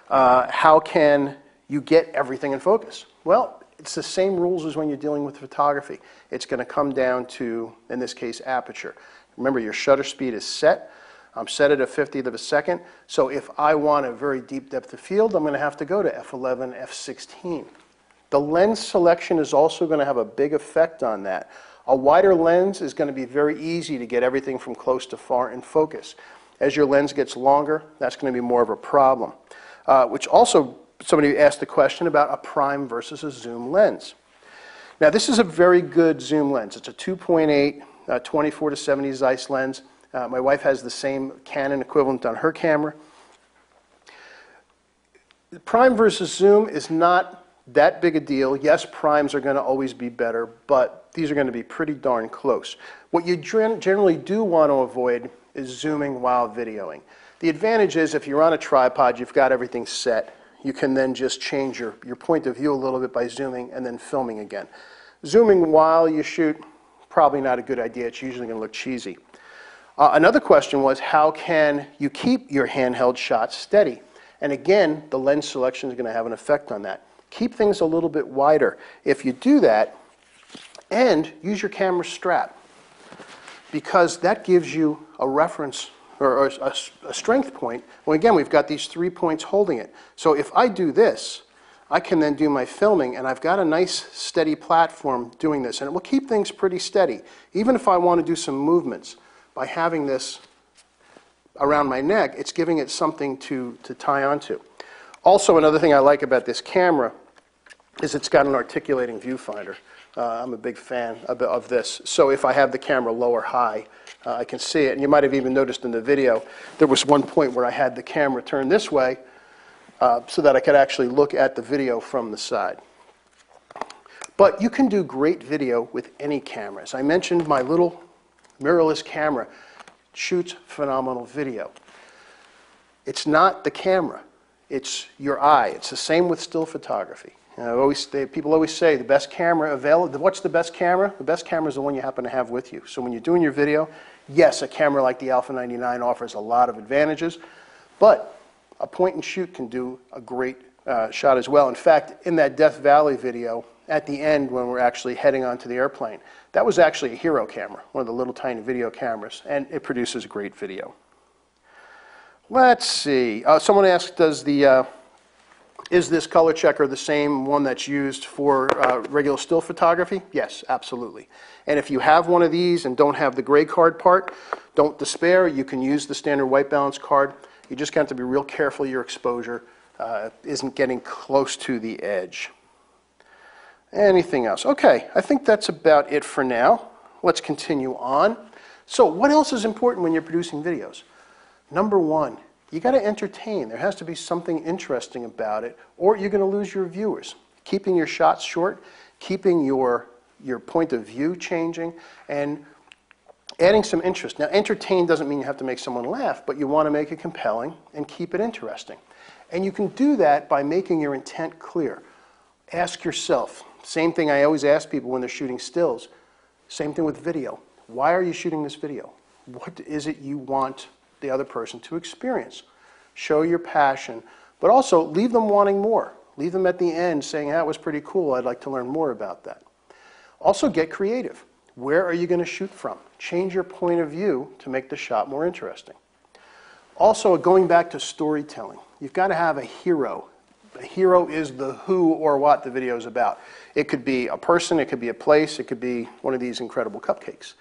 how can you get everything in focus? Well, it's the same rules as when you're dealing with photography. It's going to come down to, in this case, aperture. Remember, your shutter speed is set. I'm set at a 50th of a second, so if I want a very deep depth of field, I'm going to have to go to f11, f16. The lens selection is also going to have a big effect on that. A wider lens is going to be very easy to get everything from close to far in focus. As your lens gets longer, that's going to be more of a problem. Which also, somebody asked the question about a prime versus a zoom lens. Now, this is a very good zoom lens. It's a 2.8, 24 to 70 Zeiss lens. My wife has the same Canon equivalent on her camera. Prime versus zoom is not that big a deal. Yes, primes are going to always be better, but these are going to be pretty darn close. What you generally do want to avoid is zooming while videoing. The advantage is if you're on a tripod, you've got everything set. You can then just change your point of view a little bit by zooming and then filming again. Zooming while you shoot, probably not a good idea. It's usually going to look cheesy. Another question was, how can you keep your handheld shot steady? And again, the lens selection is going to have an effect on that. Keep things a little bit wider. If you do that, and use your camera strap, because that gives you a reference or a strength point. Well, again, we've got these 3 points holding it. So if I do this, I can then do my filming, and I've got a nice steady platform doing this, and it will keep things pretty steady. Even if I want to do some movements, by having this around my neck, it's giving it something to tie onto. Also, another thing I like about this camera is it's got an articulating viewfinder. I'm a big fan of this. So if I have the camera low or high, I can see it. And you might have even noticed in the video, there was one point where I had the camera turned this way so that I could actually look at the video from the side. But you can do great video with any camera. As I mentioned, my little mirrorless camera shoots phenomenal video. It's not the camera, it's your eye. It's the same with still photography. People always say the best camera available. What's the best camera? The best camera is the one you happen to have with you. So when you're doing your video, yes, a camera like the Alpha 99 offers a lot of advantages, but a point and shoot can do a great shot as well. In fact, in that Death Valley video, at the end when we're actually heading onto the airplane, that was actually a Hero camera, one of the little tiny video cameras, and it produces great video. Let's see. Someone asked, does the Is this color checker the same one that's used for regular still photography? Yes, absolutely. And if you have one of these and don't have the gray card part, don't despair. You can use the standard white balance card. You just got to be real careful your exposure isn't getting close to the edge. Anything else? Okay, I think that's about it for now. Let's continue on. So what else is important when you're producing videos? Number one, you got to entertain. There has to be something interesting about it, or you're going to lose your viewers. Keeping your shots short, keeping your point of view changing, and adding some interest. Now, entertain doesn't mean you have to make someone laugh, but you want to make it compelling and keep it interesting. And you can do that by making your intent clear. Ask yourself, same thing I always ask people when they're shooting stills, same thing with video. Why are you shooting this video? What is it you want the other person to experience? Show your passion, but also leave them wanting more. Leave them at the end saying, that was pretty cool, I'd like to learn more about that. Also get creative. Where are you going to shoot from? Change your point of view to make the shot more interesting. Also, going back to storytelling, you've got to have a hero. A hero is the who or what the video is about. It could be a person, it could be a place, it could be one of these incredible cupcakes.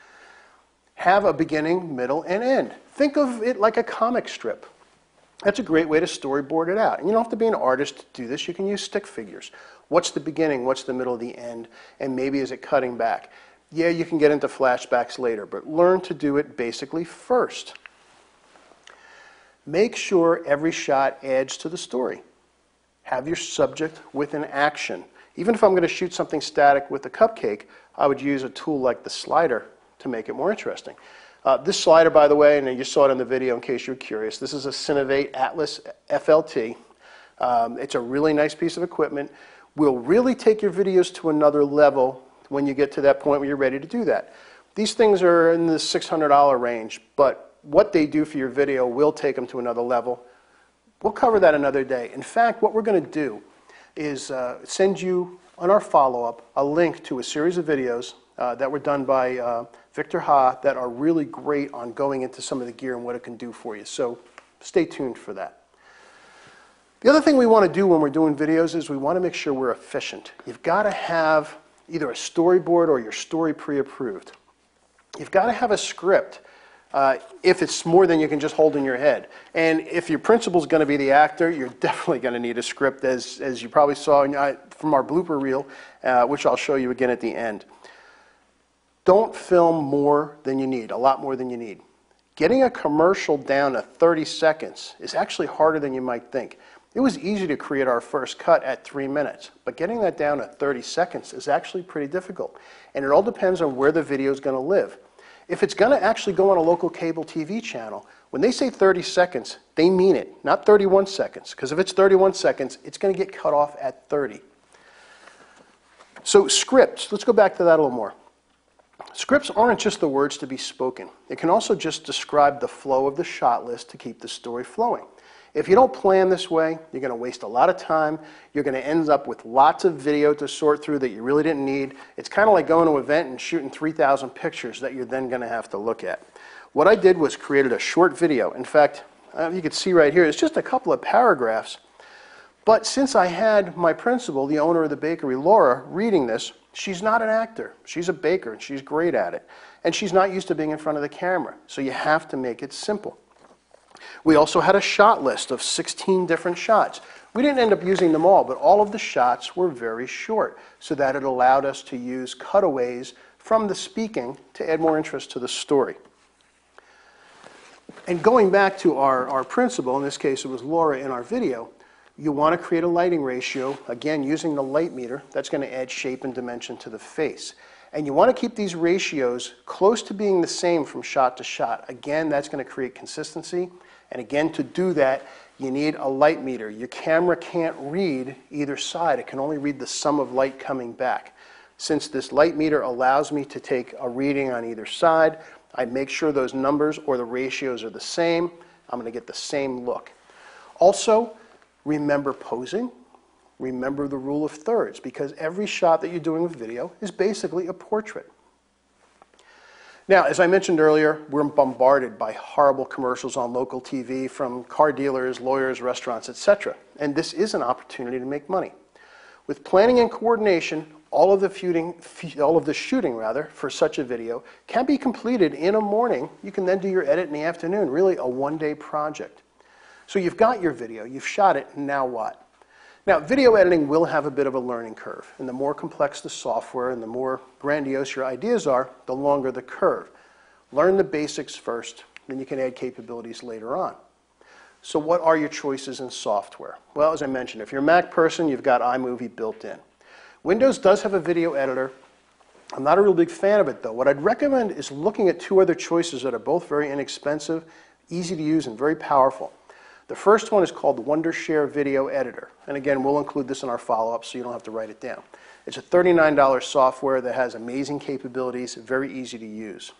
Have a beginning, middle, and end. Think of it like a comic strip. That's a great way to storyboard it out. And you don't have to be an artist to do this. You can use stick figures. What's the beginning? What's the middle? The end? And maybe is it cutting back? Yeah, you can get into flashbacks later, but learn to do it basically first. Make sure every shot adds to the story. Have your subject with an action. Even if I'm going to shoot something static with a cupcake, I would use a tool like the slider to make it more interesting. This slider, by the way, and you saw it in the video in case you're curious, this is a Cinevate Atlas FLT. It's a really nice piece of equipment. Will really take your videos to another level when you get to that point where you're ready to do that. These things are in the $600 range, but what they do for your video will take them to another level. We'll cover that another day. In fact, what we're going to do is send you, on our follow-up, a link to a series of videos that were done by Victor Ha that are really great on going into some of the gear and what it can do for you. So stay tuned for that. The other thing we want to do when we're doing videos is we want to make sure we're efficient. You've got to have either a storyboard or your story pre-approved. You've got to have a script if it's more than you can just hold in your head. And if your principal's going to be the actor, you're definitely going to need a script, as you probably saw from our blooper reel, which I'll show you again at the end. Don't film more than you need, a lot more than you need. Getting a commercial down to 30 seconds is actually harder than you might think. It was easy to create our first cut at 3 minutes, but getting that down to 30 seconds is actually pretty difficult. And it all depends on where the video is going to live. If it's going to actually go on a local cable TV channel, when they say 30 seconds, they mean it, not 31 seconds. Because if it's 31 seconds, it's going to get cut off at 30. So scripts, let's go back to that a little more. Scripts aren't just the words to be spoken. It can also just describe the flow of the shot list to keep the story flowing. If you don't plan this way, you're going to waste a lot of time. You're going to end up with lots of video to sort through that you really didn't need. It's kind of like going to an event and shooting 3,000 pictures that you're then going to have to look at. What I did was created a short video. In fact, you can see right here, it's just a couple of paragraphs. But since I had my principal, the owner of the bakery, Laura, reading this, she's not an actor. She's a baker, and she's great at it. And she's not used to being in front of the camera. So you have to make it simple. We also had a shot list of 16 different shots. We didn't end up using them all, but all of the shots were very short, so that it allowed us to use cutaways from the speaking to add more interest to the story. And going back to our principal, in this case it was Laura in our video, you want to create a lighting ratio, again using the light meter, that's going to add shape and dimension to the face. And you want to keep these ratios close to being the same from shot to shot. Again, that's going to create consistency. And again, to do that, you need a light meter. Your camera can't read either side. It can only read the sum of light coming back. Since this light meter allows me to take a reading on either side, I make sure those numbers or the ratios are the same. I'm going to get the same look. Also, remember posing. Remember the rule of thirds, because every shot that you're doing with video is basically a portrait. Now, as I mentioned earlier, we're bombarded by horrible commercials on local TV from car dealers, lawyers, restaurants, etc. And this is an opportunity to make money. With planning and coordination, all of the shooting for such a video can be completed in a morning. You can then do your edit in the afternoon, really a one-day project. So you've got your video, you've shot it, now what? Now, video editing will have a bit of a learning curve, and the more complex the software and the more grandiose your ideas are, the longer the curve. Learn the basics first, then you can add capabilities later on. So what are your choices in software? Well, as I mentioned, if you're a Mac person, you've got iMovie built in. Windows does have a video editor. I'm not a real big fan of it, though. What I'd recommend is looking at two other choices that are both very inexpensive, easy to use, and very powerful. The first one is called Wondershare Video Editor. And again, we'll include this in our follow-up so you don't have to write it down. It's a $39 software that has amazing capabilities, very easy to use.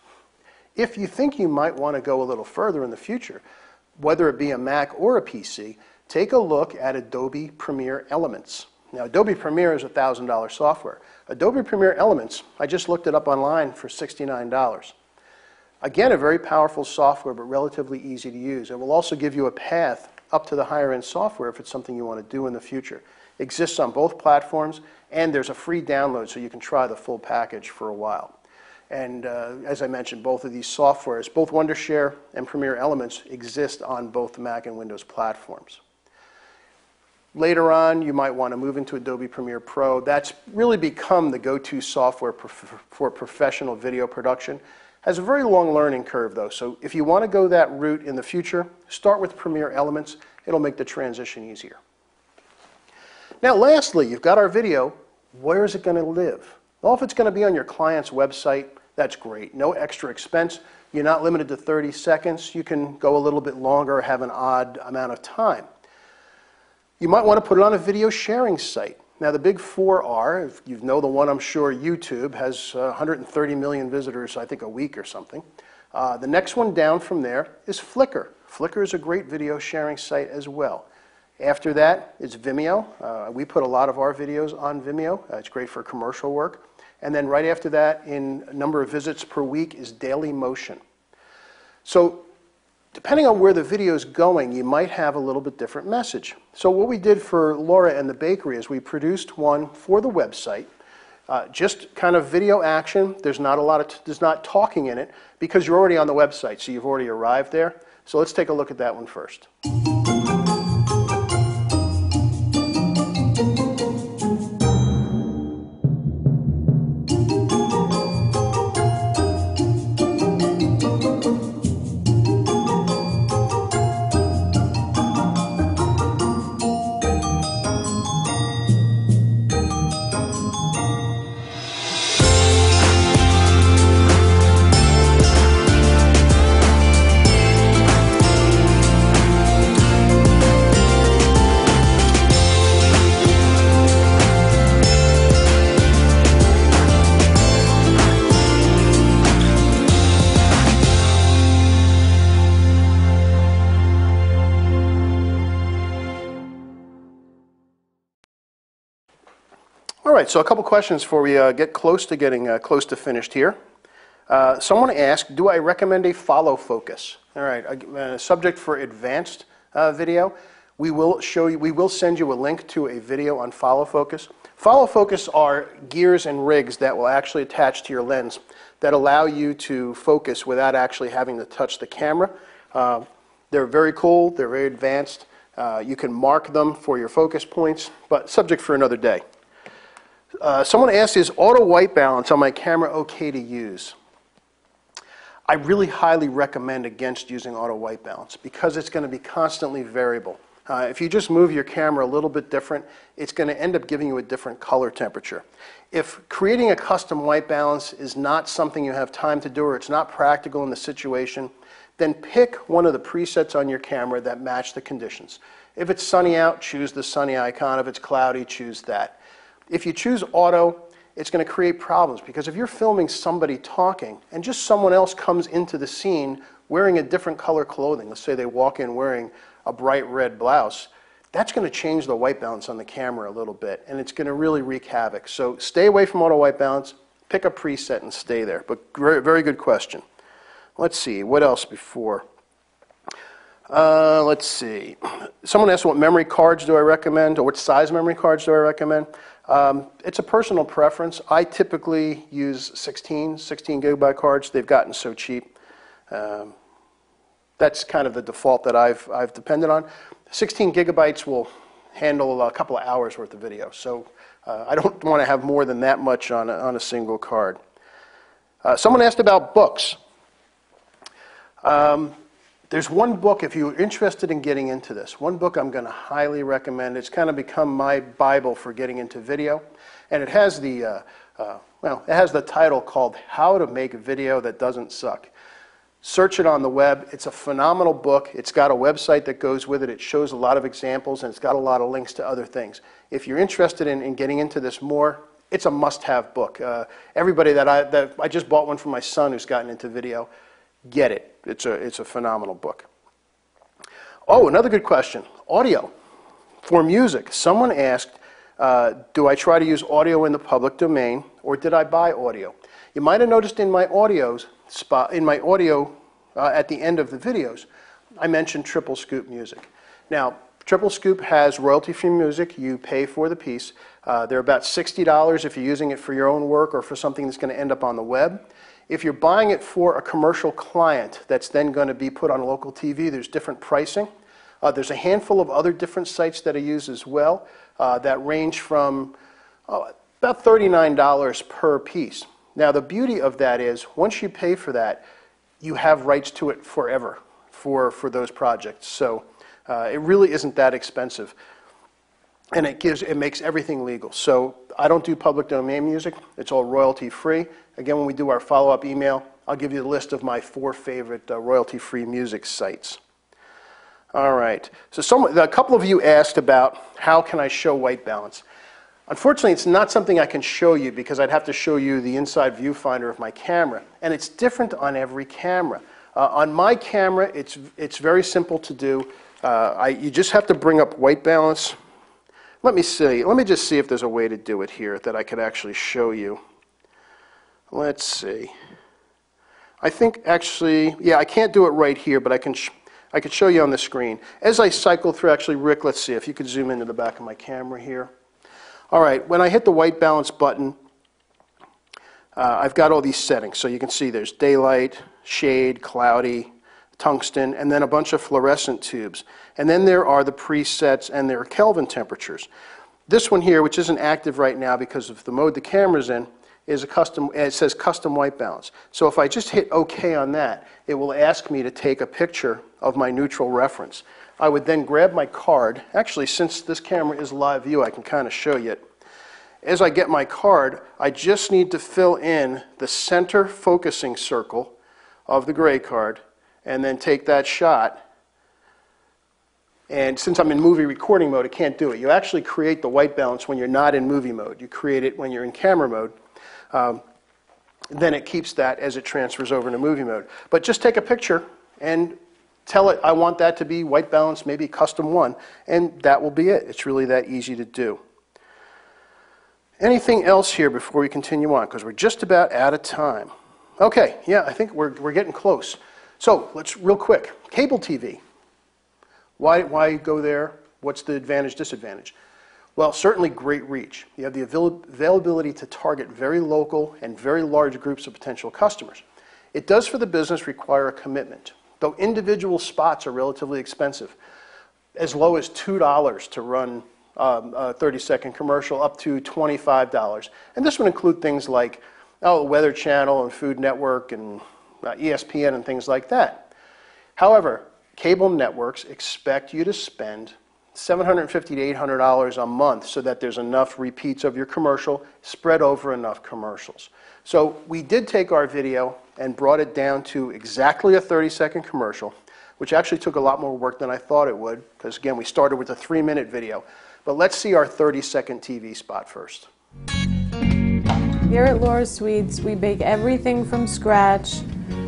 If you think you might want to go a little further in the future, whether it be a Mac or a PC, take a look at Adobe Premiere Elements. Now, Adobe Premiere is $1,000 software. Adobe Premiere Elements, I just looked it up online for $69. Again, a very powerful software, but relatively easy to use. It will also give you a path up to the higher-end software if it's something you want to do in the future. It exists on both platforms, and there's a free download so you can try the full package for a while. And as I mentioned, both of these softwares, both Wondershare and Premiere Elements, exist on both the Mac and Windows platforms. Later on, you might want to move into Adobe Premiere Pro. That's really become the go-to software for professional video production. Has a very long learning curve, though, so if you want to go that route in the future, start with Premiere Elements. It'll make the transition easier. Now, lastly, you've got our video. Where is it going to live? Well, if it's going to be on your client's website, that's great. No extra expense. You're not limited to 30 seconds. You can go a little bit longer or have an odd amount of time. You might want to put it on a video sharing site. Now, the big four are, if you know the one, I'm sure YouTube has 130 million visitors, I think, a week or something. The next one down from there is Flickr. Flickr is a great video sharing site as well. After that is Vimeo. We put a lot of our videos on Vimeo. It's great for commercial work. And then right after that, in number of visits per week, is Dailymotion. So depending on where the video is going, you might have a little bit different message. So what we did for Laura and the bakery is we produced one for the website, just kind of video action. There's not talking in it because you're already on the website, so you've already arrived there. So let's take a look at that one first. All right, so a couple questions before we get close to getting close to finished here. Someone asked, do I recommend a follow focus? All right, a subject for advanced video. We will send you a link to a video on follow focus. Follow focus are gears and rigs that will actually attach to your lens that allow you to focus without actually having to touch the camera. They're very cool, they're very advanced. You can mark them for your focus points, but subject for another day. Someone asked, is auto white balance on my camera okay to use? I really highly recommend against using auto white balance because it's going to be constantly variable. If you just move your camera a little bit different, it's going to end up giving you a different color temperature. If creating a custom white balance is not something you have time to do or it's not practical in the situation, then pick one of the presets on your camera that match the conditions. If it's sunny out, choose the sunny icon. If it's cloudy, choose that. If you choose auto, it's going to create problems because if you're filming somebody talking and just someone else comes into the scene wearing a different color clothing, let's say they walk in wearing a bright red blouse, that's going to change the white balance on the camera a little bit and it's going to really wreak havoc. So stay away from auto white balance, pick a preset and stay there. But very, very good question. Let's see, what else before? Let's see. Someone asked what memory cards do I recommend, or what size memory cards do I recommend. It's a personal preference. I typically use 16 gigabyte cards. They've gotten so cheap. That's kind of the default that I've depended on. 16 gigabytes will handle a couple of hours worth of video, so I don't want to have more than that much on a single card. Someone asked about books. There's one book, if you're interested in getting into this, one book I'm going to highly recommend. It's kind of become my Bible for getting into video, and it has the title called How to Make a Video That Doesn't Suck. Search it on the web. It's a phenomenal book. It's got a website that goes with it. It shows a lot of examples, and it's got a lot of links to other things. If you're interested in getting into this more, it's a must-have book. Everybody I just bought one for my son who's gotten into video. Get it. It's a phenomenal book. Oh, another good question. Audio for music. Someone asked, do I try to use audio in the public domain, or did I buy audio? You might have noticed in my audio at the end of the videos, I mentioned triple scoop music. Now, triple scoop has royalty-free music. You pay for the piece. They're about $60 if you're using it for your own work or for something that's going to end up on the web. If you're buying it for a commercial client that's then going to be put on local TV, there's different pricing. There's a handful of other different sites that are used as well that range from about $39 per piece. Now, the beauty of that is once you pay for that, you have rights to it forever for those projects. So it really isn't that expensive. And it makes everything legal. So I don't do public domain music. It's all royalty-free. Again, when we do our follow-up email, I'll give you the list of my 4 favorite royalty-free music sites. All right. So a couple of you asked about how can I show white balance. Unfortunately, it's not something I can show you because I'd have to show you the inside viewfinder of my camera. And it's different on every camera. On my camera, it's very simple to do. You just have to bring up white balance. Let me see. Let me just see if there's a way to do it here that I could actually show you. Let's see. I think actually, yeah, I can't do it right here, but I could show you on the screen. As I cycle through, actually, Rick, let's see if you could zoom into the back of my camera here. All right, when I hit the white balance button, I've got all these settings. So you can see there's daylight, shade, cloudy, tungsten, and then a bunch of fluorescent tubes. And then there are the presets and there are Kelvin temperatures. This one here, which isn't active right now because of the mode the camera's in, is a custom, it says custom white balance. So if I just hit OK on that, it will ask me to take a picture of my neutral reference. I would then grab my card. Actually, since this camera is live view, I can kind of show you it. As I get my card, I just need to fill in the center focusing circle of the gray card and then take that shot. And since I'm in movie recording mode, I can't do it. You actually create the white balance when you're not in movie mode. You create it when you're in camera mode. Then it keeps that as it transfers over into movie mode. But just take a picture and tell it I want that to be white balance, maybe custom 1, and that will be it. It's really that easy to do. Anything else here before we continue on? Because we're just about out of time. Okay, yeah, I think we're getting close. So let's real quick. Cable TV. Why go there? What's the advantage, disadvantage? Well, certainly great reach. You have the availability to target very local and very large groups of potential customers. It does for the business require a commitment, though individual spots are relatively expensive, as low as $2 to run a 30-second commercial, up to $25. And this would include things like the Weather Channel and Food Network and ESPN and things like that. However, cable networks expect you to spend $750 to $800 a month so that there's enough repeats of your commercial spread over enough commercials. So we did take our video and brought it down to exactly a 30-second commercial, which actually took a lot more work than I thought it would, because again, we started with a 3-minute video. But let's see our 30-second TV spot first. Here at Laura's Sweets, we bake everything from scratch.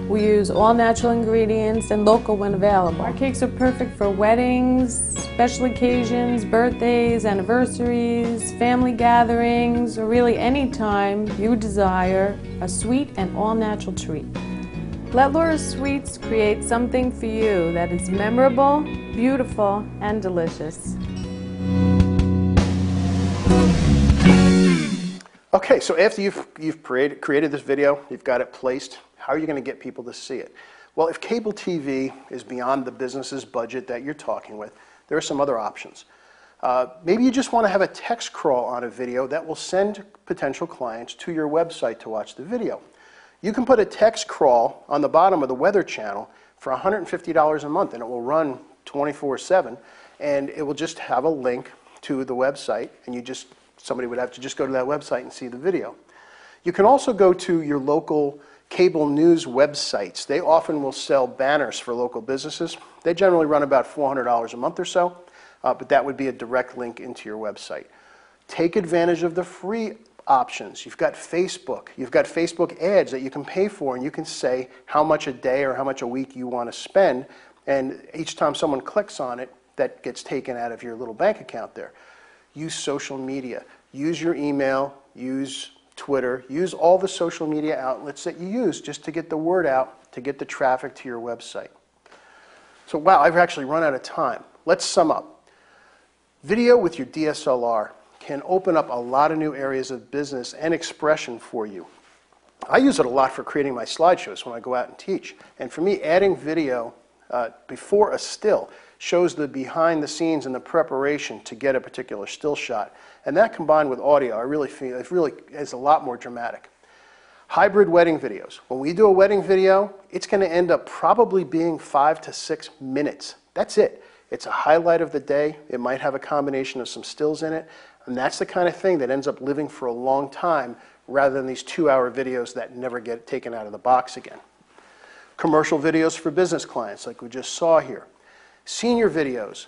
We use all natural ingredients and local when available. Our cakes are perfect for weddings, special occasions, birthdays, anniversaries, family gatherings, or really any time you desire a sweet and all-natural treat. Let Laura's Sweets create something for you that is memorable, beautiful, and delicious. Okay, so after you've created this video, you've got it placed, how are you going to get people to see it? Well, if cable TV is beyond the business's budget that you're talking with, there are some other options. Maybe you just want to have a text crawl on a video that will send potential clients to your website to watch the video. You can put a text crawl on the bottom of the Weather Channel for $150 a month, and it will run 24/7, and it will just have a link to the website, and somebody would have to just go to that website and see the video. You can also go to your local cable news websites. They often will sell banners for local businesses. They generally run about $400 a month or so, but that would be a direct link into your website. Take advantage of the free options. You've got Facebook ads that you can pay for, and you can say how much a day or how much a week you want to spend, and each time someone clicks on it, that gets taken out of your little bank account there. Use social media. Use your email, use Twitter, use all the social media outlets that you use just to get the word out, to get the traffic to your website. So wow, I've actually run out of time. Let's sum up. Video with your DSLR can open up a lot of new areas of business and expression for you. I use it a lot for creating my slideshows when I go out and teach. And for me, adding video before a still shows the behind the scenes and the preparation to get a particular still shot. And that combined with audio, I really feel it really is a lot more dramatic. Hybrid wedding videos. When we do a wedding video, it's going to end up probably being 5 to 6 minutes. That's it. It's a highlight of the day. It might have a combination of some stills in it. And that's the kind of thing that ends up living for a long time rather than these 2-hour videos that never get taken out of the box again. Commercial videos for business clients like we just saw here. Senior videos.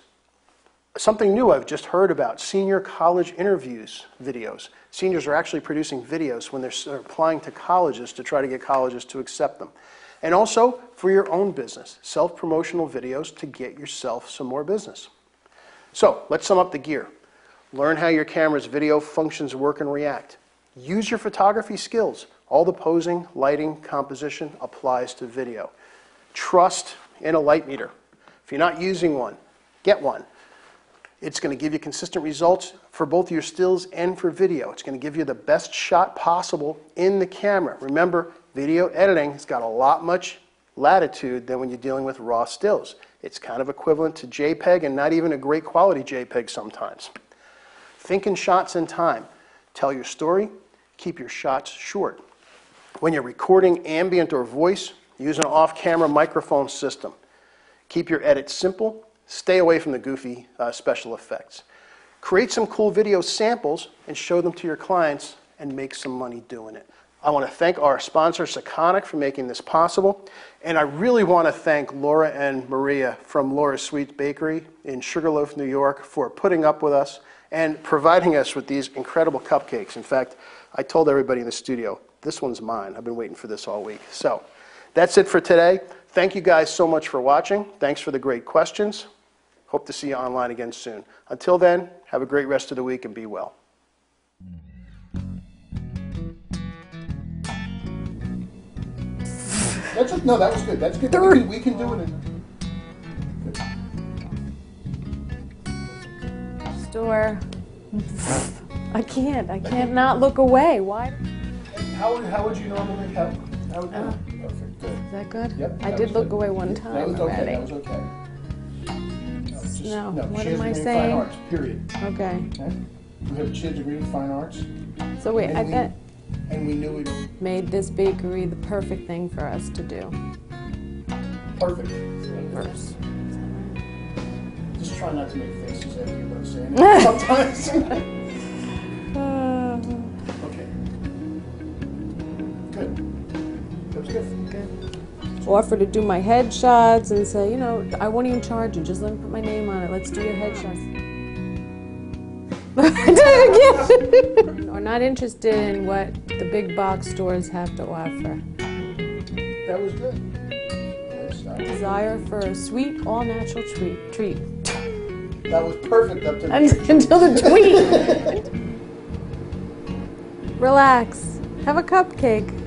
Something new I've just heard about, senior college interviews videos. Seniors are actually producing videos when they're applying to colleges to try to get colleges to accept them. And also for your own business, self-promotional videos to get yourself some more business. So let's sum up the gear. Learn how your camera's video functions work and react. Use your photography skills. All the posing, lighting, composition applies to video. Trust in a light meter. If you're not using one, get one. It's going to give you consistent results for both your stills and for video. It's going to give you the best shot possible in the camera. Remember, video editing has got a lot much latitude than when you're dealing with raw stills. It's kind of equivalent to JPEG and not even a great quality JPEG sometimes. Think in shots and time. Tell your story. Keep your shots short. When you're recording ambient or voice, use an off-camera microphone system. Keep your edits simple. Stay away from the goofy special effects. Create some cool video samples and show them to your clients and make some money doing it. I want to thank our sponsor, SEKONIC, for making this possible. And I really want to thank Laura and Maria from Laura's Sweets Bakery in Sugarloaf, New York, for putting up with us and providing us with these incredible cupcakes. In fact, I told everybody in the studio, this one's mine. I've been waiting for this all week. So that's it for today. Thank you guys so much for watching. Thanks for the great questions. Hope to see you online again soon. Until then, have a great rest of the week and be well. No, that was good. That's good. We can do it. Store. I can't not look away. Why? How would you normally have? Perfect. Good. Is that good? Yep. I did look away one time. That was okay. Already. That was okay. No. What she has am I a degree in saying? Fine arts. Period. Okay. You have a degree in fine arts. So wait, I bet. And we knew it. Made this bakery the perfect thing for us to do. Perfect. First. Just try not to make faces after you're both saying it sometimes. Okay. Good. That was good. Good. Offer to do my headshots and say, you know, I won't even charge you. Just let me put my name on it. Let's do your headshots. Or not interested in what the big box stores have to offer. That was good. Nice stuff. Desire for a sweet, all-natural treat. That was perfect up to the Until the tweet. Relax. Have a cupcake.